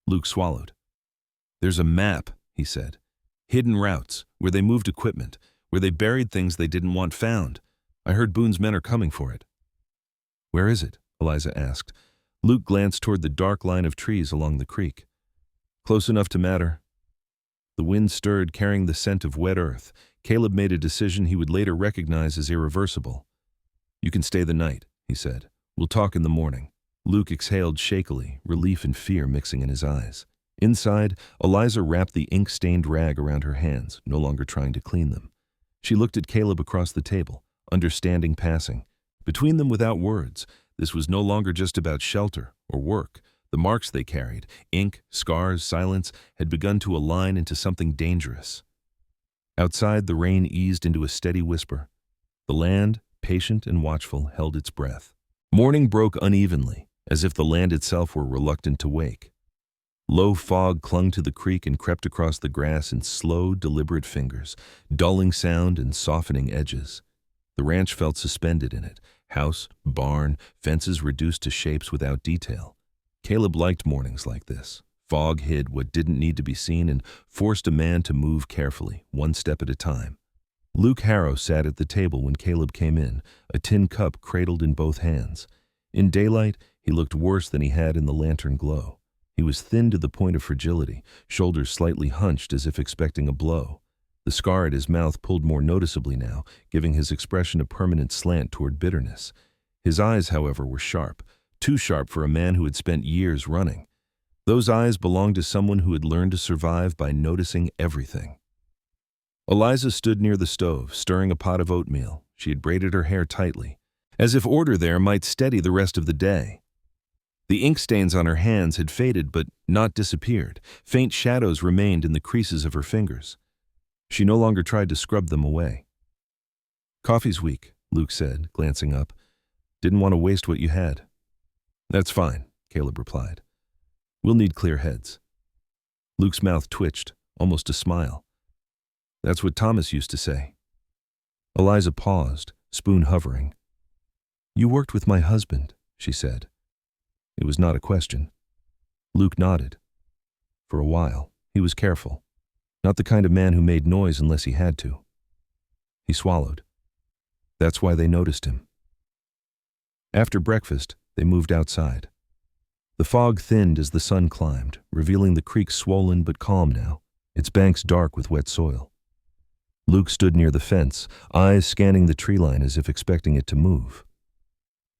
Luke swallowed. There's a map, he said. Hidden routes, where they moved equipment, where they buried things they didn't want found. I heard Boone's men are coming for it. Where is it? Eliza asked. Luke glanced toward the dark line of trees along the creek. Close enough to matter. The wind stirred, carrying the scent of wet earth. Caleb made a decision he would later recognize as irreversible. You can stay the night, he said. We'll talk in the morning. Luke exhaled shakily, relief and fear mixing in his eyes. Inside, Eliza wrapped the ink-stained rag around her hands, no longer trying to clean them. She looked at Caleb across the table, understanding passing. Between them without words, this was no longer just about shelter or work. The marks they carried, ink, scars, silence, had begun to align into something dangerous. Outside, the rain eased into a steady whisper. The land, patient and watchful, held its breath. Morning broke unevenly, as if the land itself were reluctant to wake. Low fog clung to the creek and crept across the grass in slow, deliberate fingers, dulling sound and softening edges. The ranch felt suspended in it, house, barn, fences reduced to shapes without detail. Caleb liked mornings like this. Fog hid what didn't need to be seen and forced a man to move carefully, one step at a time. Luke Harrow sat at the table when Caleb came in, a tin cup cradled in both hands. In daylight, he looked worse than he had in the lantern glow. He was thin to the point of fragility, shoulders slightly hunched as if expecting a blow. The scar at his mouth pulled more noticeably now, giving his expression a permanent slant toward bitterness. His eyes, however, were sharp, too sharp for a man who had spent years running. Those eyes belonged to someone who had learned to survive by noticing everything. Eliza stood near the stove, stirring a pot of oatmeal. She had braided her hair tightly, as if order there might steady the rest of the day. The ink stains on her hands had faded but not disappeared. Faint shadows remained in the creases of her fingers. She no longer tried to scrub them away. Coffee's weak, Luke said, glancing up. Didn't want to waste what you had. That's fine, Caleb replied. We'll need clear heads. Luke's mouth twitched, almost a smile. That's what Thomas used to say. Eliza paused, spoon hovering. You worked with my husband, she said. It was not a question. Luke nodded. For a while, he was careful. Not the kind of man who made noise unless he had to. He swallowed. That's why they noticed him. After breakfast, they moved outside. The fog thinned as the sun climbed, revealing the creek swollen but calm now, its banks dark with wet soil. Luke stood near the fence, eyes scanning the tree line as if expecting it to move.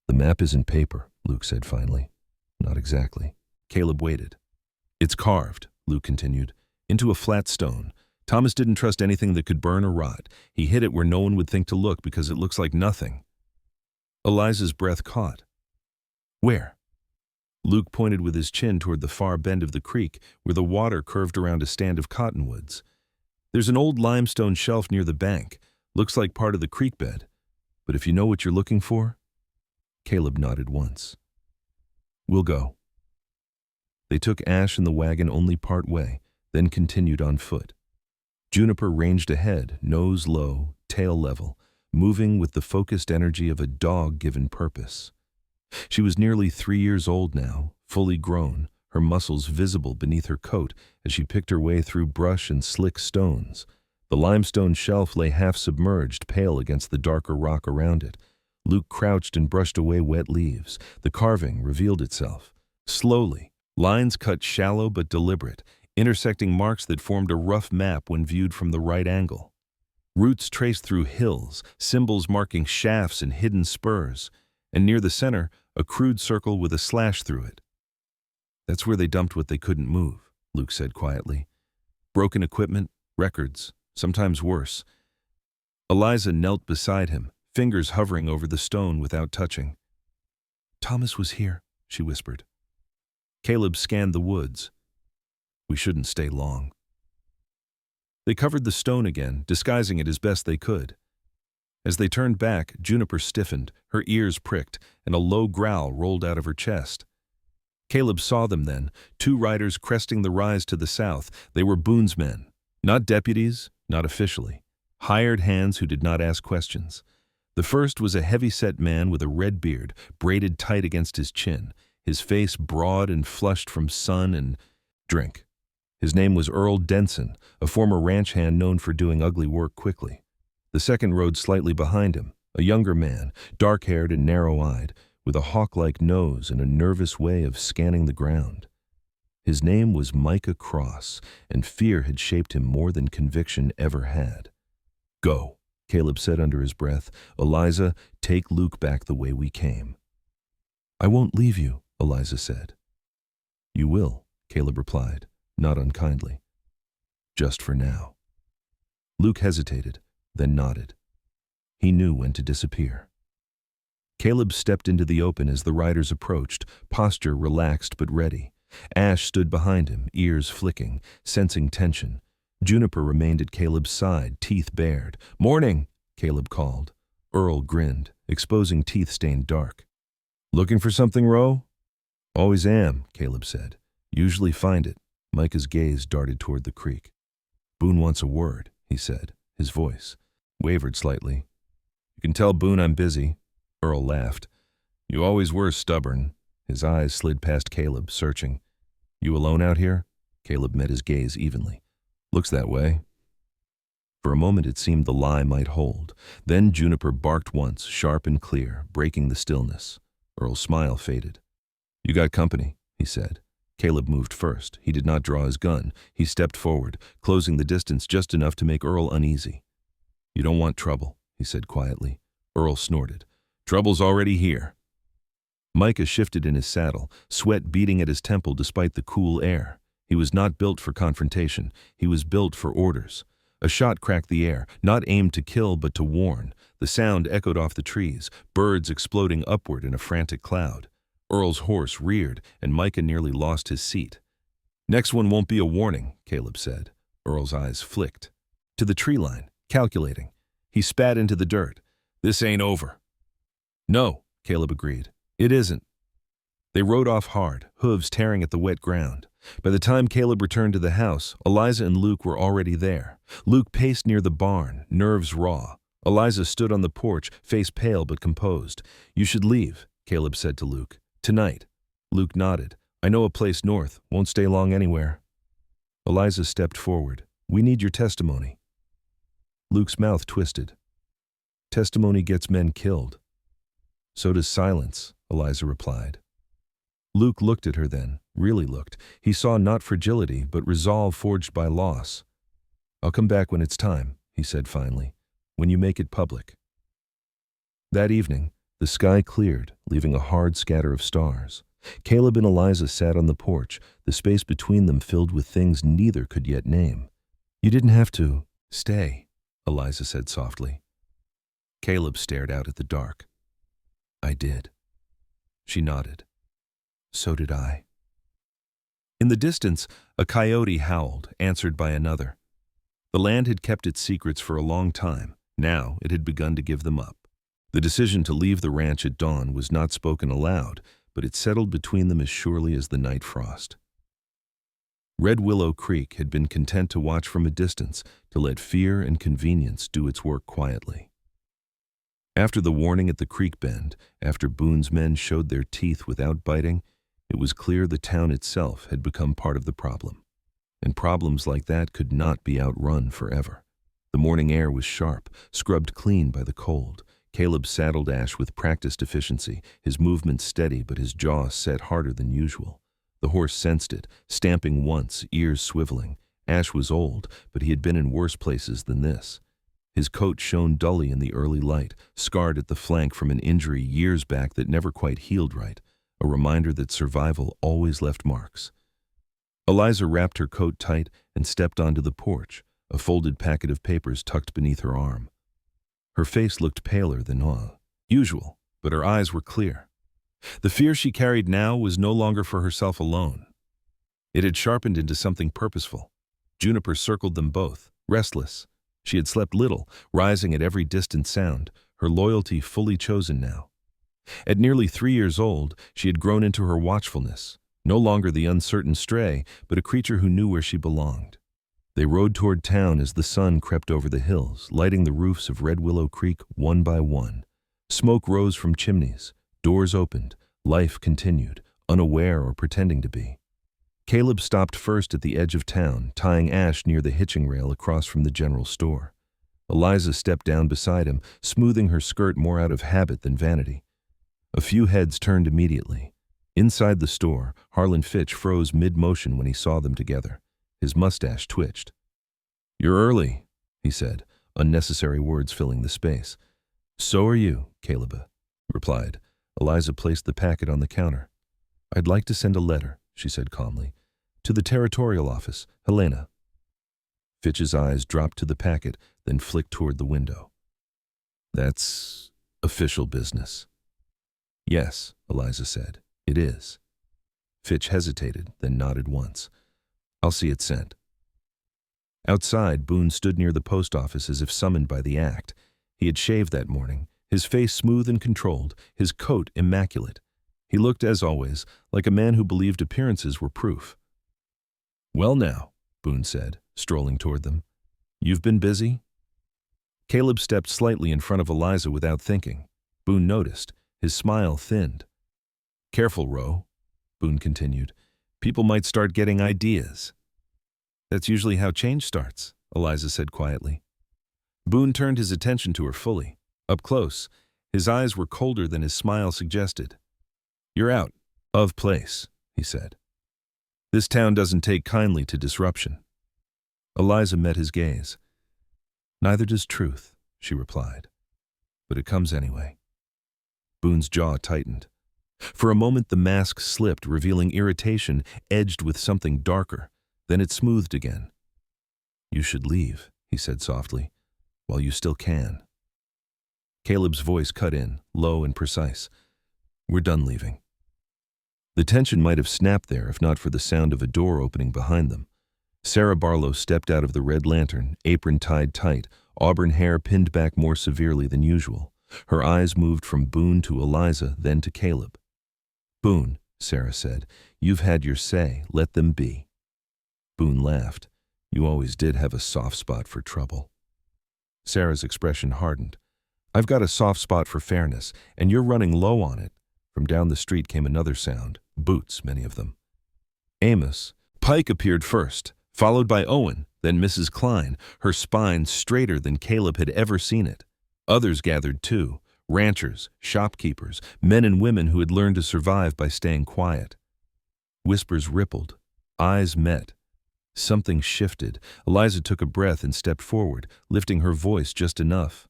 The map isn't paper, Luke said finally. Not exactly. Caleb waited. It's carved, Luke continued, into a flat stone. Thomas didn't trust anything that could burn or rot. He hid it where no one would think to look because it looks like nothing. Eliza's breath caught. Where? Luke pointed with his chin toward the far bend of the creek where the water curved around a stand of cottonwoods. There's an old limestone shelf near the bank. Looks like part of the creek bed. But if you know what you're looking for? Caleb nodded once. We'll go. They took Ash in the wagon only part way, then continued on foot. Juniper ranged ahead, nose low, tail level, moving with the focused energy of a dog given purpose. She was nearly 3 years old now, fully grown, her muscles visible beneath her coat as she picked her way through brush and slick stones. The limestone shelf lay half submerged, pale against the darker rock around it. Luke crouched and brushed away wet leaves. The carving revealed itself. Slowly, lines cut shallow but deliberate, intersecting marks that formed a rough map when viewed from the right angle. Roots traced through hills, symbols marking shafts and hidden spurs, and near the center, a crude circle with a slash through it. That's where they dumped what they couldn't move, Luke said quietly. Broken equipment, records, sometimes worse. Eliza knelt beside him, fingers hovering over the stone without touching. Thomas was here, she whispered. Caleb scanned the woods. We shouldn't stay long. They covered the stone again, disguising it as best they could. As they turned back, Juniper stiffened, her ears pricked, and a low growl rolled out of her chest. Caleb saw them then, two riders cresting the rise to the south. They were Boone's men. Not deputies, not officially. Hired hands who did not ask questions. The first was a heavy-set man with a red beard, braided tight against his chin, his face broad and flushed from sun and drink. His name was Earl Denson, a former ranch hand known for doing ugly work quickly. The second rode slightly behind him, a younger man, dark-haired and narrow-eyed, with a hawk-like nose and a nervous way of scanning the ground. His name was Micah Cross, and fear had shaped him more than conviction ever had. "Go," Caleb said under his breath. "Eliza, take Luke back the way we came." "I won't leave you," Eliza said. "You will," Caleb replied, not unkindly. "Just for now." Luke hesitated, then nodded. He knew when to disappear. Caleb stepped into the open as the riders approached, posture relaxed but ready. Ash stood behind him, ears flicking, sensing tension. Juniper remained at Caleb's side, teeth bared. "Morning," Caleb called. Earl grinned, exposing teeth stained dark. "Looking for something, Ro?" "Always am," Caleb said. "Usually find it." Micah's gaze darted toward the creek. "Boone wants a word," he said. His voice wavered slightly. "You can tell Boone I'm busy." Earl laughed. "You always were stubborn." His eyes slid past Caleb, searching. "You alone out here?" Caleb met his gaze evenly. "Looks that way." For a moment it seemed the lie might hold. Then Juniper barked once, sharp and clear, breaking the stillness. Earl's smile faded. "You got company," he said. Caleb moved first. He did not draw his gun. He stepped forward, closing the distance just enough to make Earl uneasy. "You don't want trouble," he said quietly. Earl snorted. "Trouble's already here." Micah shifted in his saddle, sweat beating at his temple despite the cool air. He was not built for confrontation. He was built for orders. A shot cracked the air, not aimed to kill but to warn. The sound echoed off the trees, birds exploding upward in a frantic cloud. Earl's horse reared, and Micah nearly lost his seat. "Next one won't be a warning," Caleb said. Earl's eyes flicked. To the tree line, calculating. He spat into the dirt. "This ain't over." "No," Caleb agreed. "It isn't." They rode off hard, hooves tearing at the wet ground. By the time Caleb returned to the house, Eliza and Luke were already there. Luke paced near the barn, nerves raw. Eliza stood on the porch, face pale but composed. "You should leave," Caleb said to Luke. "Tonight." Luke nodded. "I know a place north. Won't stay long anywhere." Eliza stepped forward. "We need your testimony." Luke's mouth twisted. "Testimony gets men killed." "So does silence," Eliza replied. Luke looked at her then, really looked. He saw not fragility, but resolve forged by loss. "I'll come back when it's time," he said finally, "when you make it public." That evening, the sky cleared, leaving a hard scatter of stars. Caleb and Eliza sat on the porch, the space between them filled with things neither could yet name. "You didn't have to stay," Eliza said softly. Caleb stared out at the dark. "I did." She nodded. "So did I." In the distance, a coyote howled, answered by another. The land had kept its secrets for a long time. Now it had begun to give them up. The decision to leave the ranch at dawn was not spoken aloud, but it settled between them as surely as the night frost. Red Willow Creek had been content to watch from a distance, to let fear and convenience do its work quietly. After the warning at the creek bend, after Boone's men showed their teeth without biting, it was clear the town itself had become part of the problem. And problems like that could not be outrun forever. The morning air was sharp, scrubbed clean by the cold. Caleb saddled Ash with practiced efficiency, his movements steady but his jaw set harder than usual. The horse sensed it, stamping once, ears swiveling. Ash was old, but he had been in worse places than this. His coat shone dully in the early light, scarred at the flank from an injury years back that never quite healed right, a reminder that survival always left marks. Eliza wrapped her coat tight and stepped onto the porch, a folded packet of papers tucked beneath her arm. Her face looked paler than usual, but her eyes were clear. The fear she carried now was no longer for herself alone. It had sharpened into something purposeful. Juniper circled them both, restless. She had slept little, rising at every distant sound, her loyalty fully chosen now. At nearly 3 years old, she had grown into her watchfulness, no longer the uncertain stray, but a creature who knew where she belonged. They rode toward town as the sun crept over the hills, lighting the roofs of Red Willow Creek one by one. Smoke rose from chimneys, doors opened, life continued, unaware or pretending to be. Caleb stopped first at the edge of town, tying Ash near the hitching rail across from the general store. Eliza stepped down beside him, smoothing her skirt more out of habit than vanity. A few heads turned immediately. Inside the store, Harlan Fitch froze mid-motion when he saw them together. His mustache twitched. "You're early," he said, unnecessary words filling the space. "So are you," Caleb replied. Eliza placed the packet on the counter. "I'd like to send a letter," she said calmly. "To the territorial office, Helena." Fitch's eyes dropped to the packet, then flicked toward the window. "That's official business." "Yes," Eliza said, "it is." Fitch hesitated, then nodded once. "I'll see it sent." Outside, Boone stood near the post office as if summoned by the act. He had shaved that morning, his face smooth and controlled, his coat immaculate. He looked, as always, like a man who believed appearances were proof. "Well now," Boone said, strolling toward them. "You've been busy?" Caleb stepped slightly in front of Eliza without thinking. Boone noticed. His smile thinned. "Careful, Ro," Boone continued. "People might start getting ideas." "That's usually how change starts," Eliza said quietly. Boone turned his attention to her fully. Up close, his eyes were colder than his smile suggested. "You're out of place," he said. "This town doesn't take kindly to disruption." Eliza met his gaze. "Neither does truth," she replied. "But it comes anyway." Boone's jaw tightened. For a moment the mask slipped, revealing irritation edged with something darker. Then it smoothed again. "You should leave," he said softly, "while you still can." Caleb's voice cut in, low and precise. "We're done leaving." The tension might have snapped there if not for the sound of a door opening behind them. Sarah Barlow stepped out of the red lantern, apron tied tight, auburn hair pinned back more severely than usual. Her eyes moved from Boone to Eliza, then to Caleb. "Boone," Sarah said, "you've had your say. Let them be." Boone laughed. "You always did have a soft spot for trouble." Sarah's expression hardened. "I've got a soft spot for fairness, and you're running low on it." From down the street came another sound, boots, many of them. Amos Pike appeared first, followed by Owen, then Mrs. Klein, her spine straighter than Caleb had ever seen it. Others gathered too, ranchers, shopkeepers, men and women who had learned to survive by staying quiet. Whispers rippled, eyes met. Something shifted. Eliza took a breath and stepped forward, lifting her voice just enough.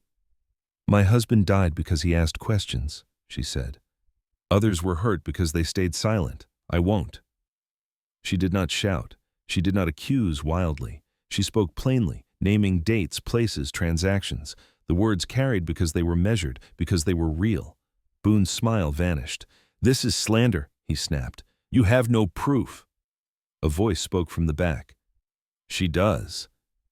"My husband died because he asked questions," she said. "Others were hurt because they stayed silent. I won't." She did not shout. She did not accuse wildly. She spoke plainly, naming dates, places, transactions. The words carried because they were measured, because they were real. Boone's smile vanished. "This is slander," he snapped. "You have no proof." A voice spoke from the back. "She does."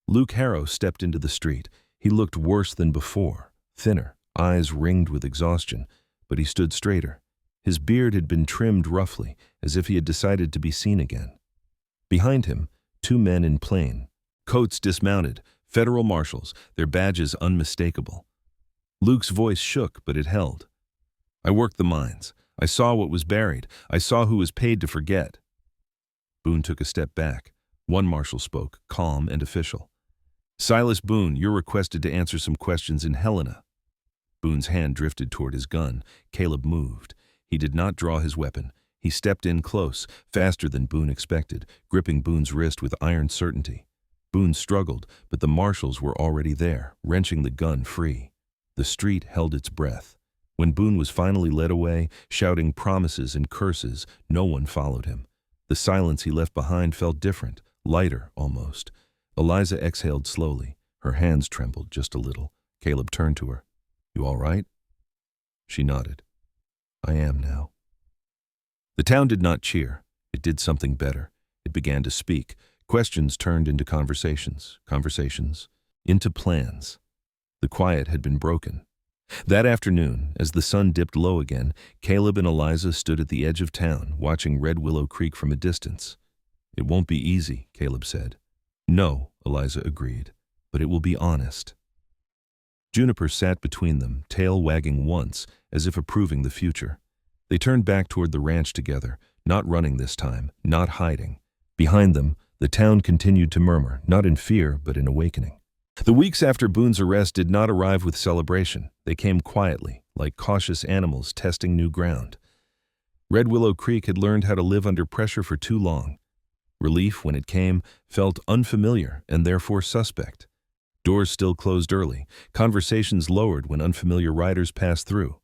Luke Harrow stepped into the street. He looked worse than before, thinner, eyes ringed with exhaustion, but he stood straighter. His beard had been trimmed roughly, as if he had decided to be seen again. Behind him, 2 men in plain, coats dismounted, federal marshals, their badges unmistakable. Luke's voice shook, but it held. "I worked the mines. I saw what was buried. I saw who was paid to forget." Boone took a step back. One marshal spoke, calm and official. "Silas Boone, you're requested to answer some questions in Helena." Boone's hand drifted toward his gun. Caleb moved. He did not draw his weapon. He stepped in close, faster than Boone expected, gripping Boone's wrist with iron certainty. Boone struggled, but the marshals were already there, wrenching the gun free. The street held its breath. When Boone was finally led away, shouting promises and curses, no one followed him. The silence he left behind felt different, lighter almost. Eliza exhaled slowly. Her hands trembled just a little. Caleb turned to her. "You all right?" She nodded. "I am now." The town did not cheer. It did something better. It began to speak. Questions turned into conversations. Conversations into plans. The quiet had been broken. That afternoon, as the sun dipped low again, Caleb and Eliza stood at the edge of town, watching Red Willow Creek from a distance. "It won't be easy," Caleb said. "No," Eliza agreed, "but it will be honest." Juniper sat between them, tail wagging once, as if approving the future. They turned back toward the ranch together, not running this time, not hiding. Behind them, the town continued to murmur, not in fear, but in awakening. The weeks after Boone's arrest did not arrive with celebration. They came quietly, like cautious animals testing new ground. Red Willow Creek had learned how to live under pressure for too long. Relief, when it came, felt unfamiliar and therefore suspect. Doors still closed early, conversations lowered when unfamiliar riders passed through.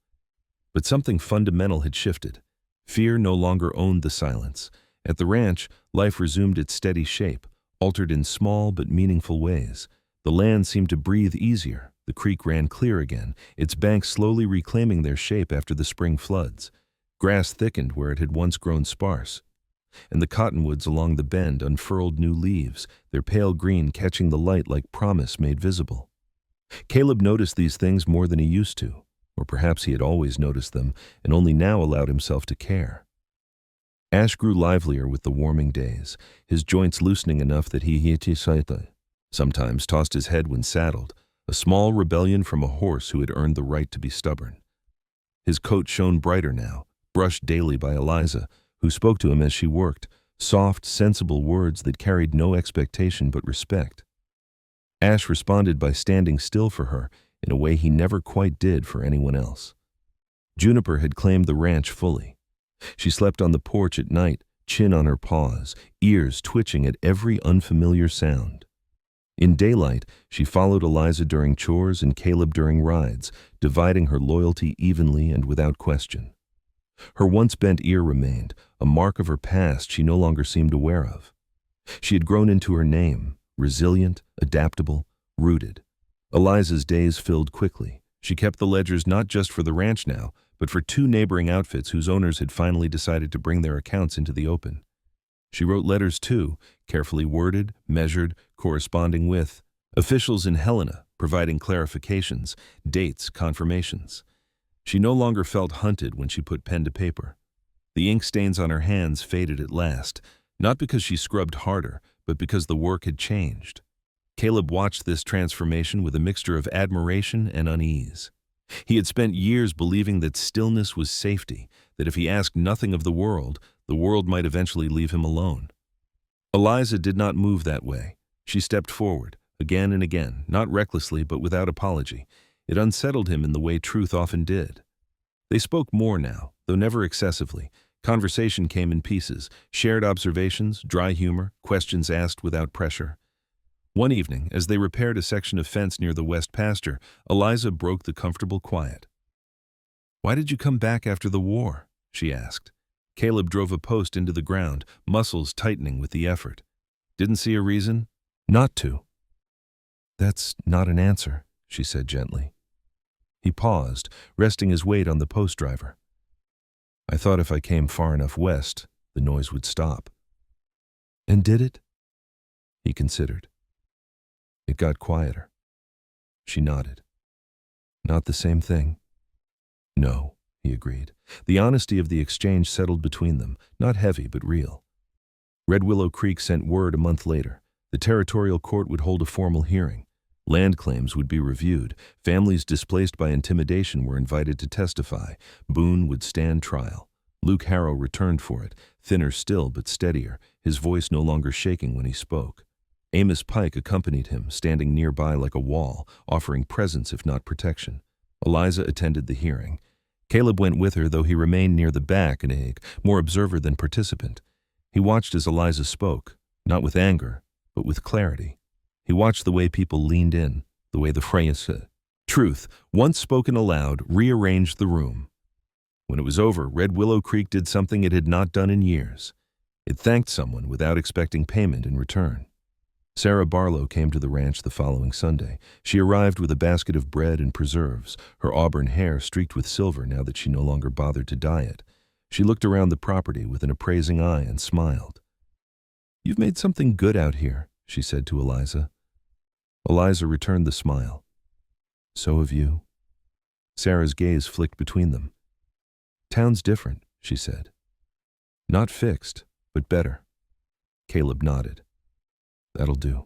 But something fundamental had shifted. Fear no longer owned the silence. At the ranch, life resumed its steady shape, altered in small but meaningful ways. The land seemed to breathe easier. The creek ran clear again, its banks slowly reclaiming their shape after the spring floods. Grass thickened where it had once grown sparse, and the cottonwoods along the bend unfurled new leaves, their pale green catching the light like promise made visible. Caleb noticed these things more than he used to, or perhaps he had always noticed them and only now allowed himself to care. Ash grew livelier with the warming days, his joints loosening enough that he sometimes tossed his head when saddled, a small rebellion from a horse who had earned the right to be stubborn. His coat shone brighter now, brushed daily by Eliza, who spoke to him as she worked, soft, sensible words that carried no expectation but respect. Ash responded by standing still for her in a way he never quite did for anyone else. Juniper had claimed the ranch fully. She slept on the porch at night, chin on her paws, ears twitching at every unfamiliar sound. In daylight, she followed Eliza during chores and Caleb during rides, dividing her loyalty evenly and without question. Her once bent ear remained, a mark of her past she no longer seemed aware of. She had grown into her name, resilient, adaptable, rooted. Eliza's days filled quickly. She kept the ledgers not just for the ranch now, but for 2 neighboring outfits whose owners had finally decided to bring their accounts into the open. She wrote letters too, carefully worded, measured, corresponding with officials in Helena, providing clarifications, dates, confirmations. She no longer felt hunted when she put pen to paper. The ink stains on her hands faded at last, not because she scrubbed harder, but because the work had changed. Caleb watched this transformation with a mixture of admiration and unease. He had spent years believing that stillness was safety, that if he asked nothing of the world might eventually leave him alone. Eliza did not move that way. She stepped forward, again and again, not recklessly but without apology. It unsettled him in the way truth often did. They spoke more now, though never excessively. Conversation came in pieces, shared observations, dry humor, questions asked without pressure. One evening, as they repaired a section of fence near the west pasture, Eliza broke the comfortable quiet. "Why did you come back after the war?" she asked. Caleb drove a post into the ground, muscles tightening with the effort. "Didn't see a reason?" "Not to." "That's not an answer," she said gently. He paused, resting his weight on the post driver. "I thought if I came far enough west, the noise would stop." "And did it?" He considered. "It got quieter." She nodded. "Not the same thing?" "No," he agreed. The honesty of the exchange settled between them, not heavy but real. Red Willow Creek sent word a month later. The territorial court would hold a formal hearing. Land claims would be reviewed. Families displaced by intimidation were invited to testify. Boone would stand trial. Luke Harrow returned for it, thinner still but steadier, his voice no longer shaking when he spoke. Amos Pike accompanied him, standing nearby like a wall, offering presence if not protection. Eliza attended the hearing. Caleb went with her, though he remained near the back and more observer than participant. He watched as Eliza spoke, not with anger, but with clarity. He watched the way people leaned in, the way the phrase, truth, once spoken aloud, rearranged the room. When it was over, Red Willow Creek did something it had not done in years. It thanked someone without expecting payment in return. Sarah Barlow came to the ranch the following Sunday. She arrived with a basket of bread and preserves, her auburn hair streaked with silver now that she no longer bothered to dye it. She looked around the property with an appraising eye and smiled. "You've made something good out here," she said to Eliza. Eliza returned the smile. So have you. Sarah's gaze flicked between them. Town's different, she said. Not fixed, but better. Caleb nodded. That'll do.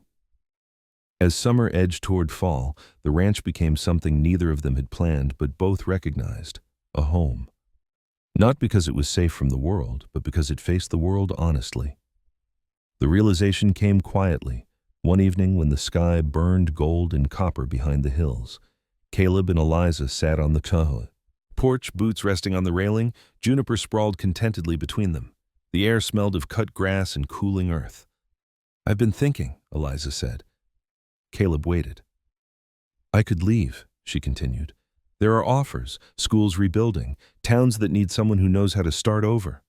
As summer edged toward fall, the ranch became something neither of them had planned but both recognized, a home. Not because it was safe from the world, but because it faced the world honestly. The realization came quietly, one evening when the sky burned gold and copper behind the hills. Caleb and Eliza sat on the porch, boots resting on the railing. Juniper sprawled contentedly between them. The air smelled of cut grass and cooling earth. I've been thinking, Eliza said. Caleb waited. I could leave, she continued. There are offers, schools rebuilding, towns that need someone who knows how to start over.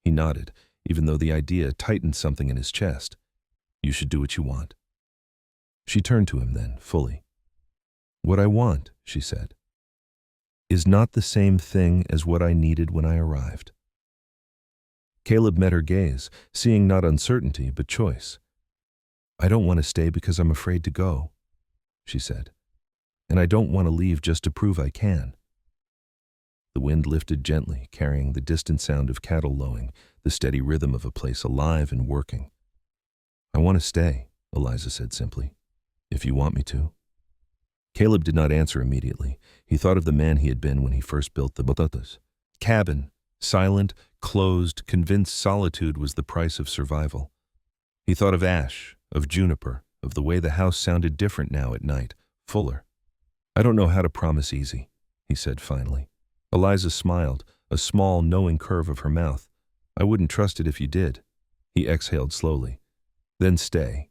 He nodded, even though the idea tightened something in his chest. You should do what you want. She turned to him then, fully. What I want, she said, is not the same thing as what I needed when I arrived. Caleb met her gaze, seeing not uncertainty, but choice. I don't want to stay because I'm afraid to go, she said. And I don't want to leave just to prove I can. The wind lifted gently, carrying the distant sound of cattle lowing, the steady rhythm of a place alive and working. I want to stay, Eliza said simply, if you want me to. Caleb did not answer immediately. He thought of the man he had been when he first built the cabin, silent, closed, convinced solitude was the price of survival. He thought of ash, of juniper, of the way the house sounded different now at night, fuller. I don't know how to promise easy, he said finally. Eliza smiled, a small, knowing curve of her mouth. I wouldn't trust it if you did. He exhaled slowly. Then stay.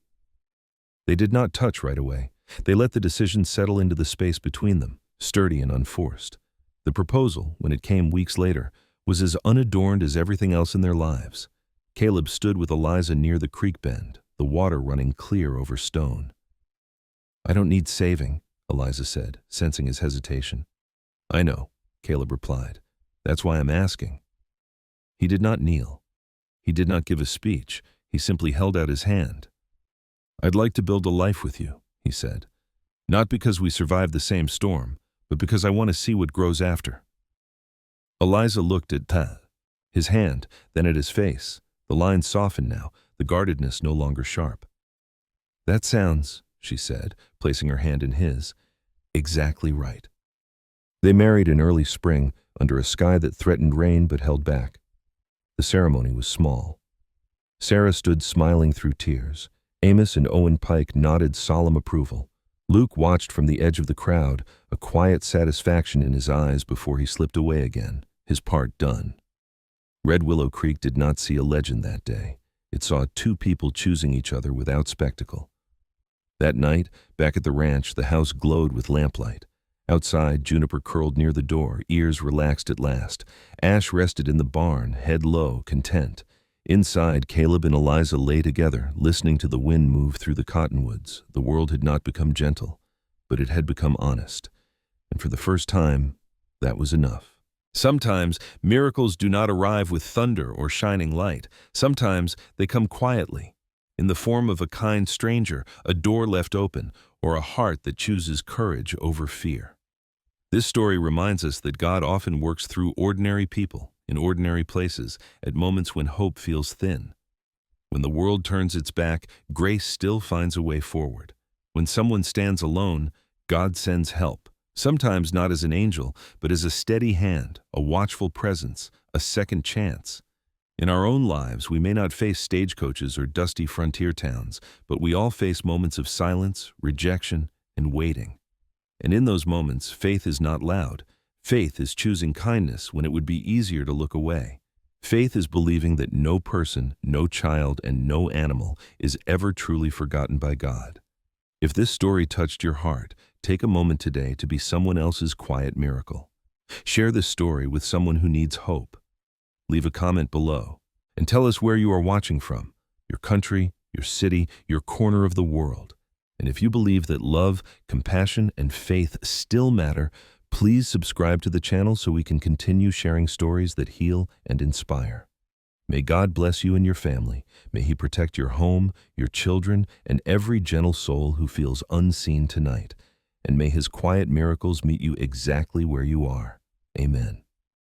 They did not touch right away. They let the decision settle into the space between them, sturdy and unforced. The proposal, when it came weeks later, was as unadorned as everything else in their lives. Caleb stood with Eliza near the creek bend, the water running clear over stone. I don't need saving, Eliza said, sensing his hesitation. I know, Caleb replied. That's why I'm asking. He did not kneel. He did not give a speech. He simply held out his hand. I'd like to build a life with you, he said. Not because we survived the same storm, but because I want to see what grows after. Eliza looked at his hand, then at his face. The lines softened now, the guardedness no longer sharp. That sounds, she said, placing her hand in his, exactly right. They married in early spring, under a sky that threatened rain but held back. The ceremony was small. Sarah stood smiling through tears. Amos and Owen Pike nodded solemn approval. Luke watched from the edge of the crowd, a quiet satisfaction in his eyes before he slipped away again, his part done. Red Willow Creek did not see a legend that day. It saw two people choosing each other without spectacle. That night, back at the ranch, the house glowed with lamplight. Outside, Juniper curled near the door, ears relaxed at last. Ash rested in the barn, head low, content. Inside, Caleb and Eliza lay together, listening to the wind move through the cottonwoods. The world had not become gentle, but it had become honest. And for the first time, that was enough. Sometimes, miracles do not arrive with thunder or shining light. Sometimes, they come quietly, in the form of a kind stranger, a door left open, or a heart that chooses courage over fear. This story reminds us that God often works through ordinary people, in ordinary places, at moments when hope feels thin. When the world turns its back, grace still finds a way forward. When someone stands alone, God sends help, sometimes not as an angel, but as a steady hand, a watchful presence, a second chance. In our own lives, we may not face stagecoaches or dusty frontier towns, but we all face moments of silence, rejection, and waiting. And in those moments, faith is not loud. Faith is choosing kindness when it would be easier to look away. Faith is believing that no person, no child, and no animal is ever truly forgotten by God. If this story touched your heart, take a moment today to be someone else's quiet miracle. Share this story with someone who needs hope. Leave a comment below and tell us where you are watching from, your country, your city, your corner of the world. And if you believe that love, compassion, and faith still matter, please subscribe to the channel so we can continue sharing stories that heal and inspire. May God bless you and your family. May He protect your home, your children, and every gentle soul who feels unseen tonight. And may His quiet miracles meet you exactly where you are. Amen.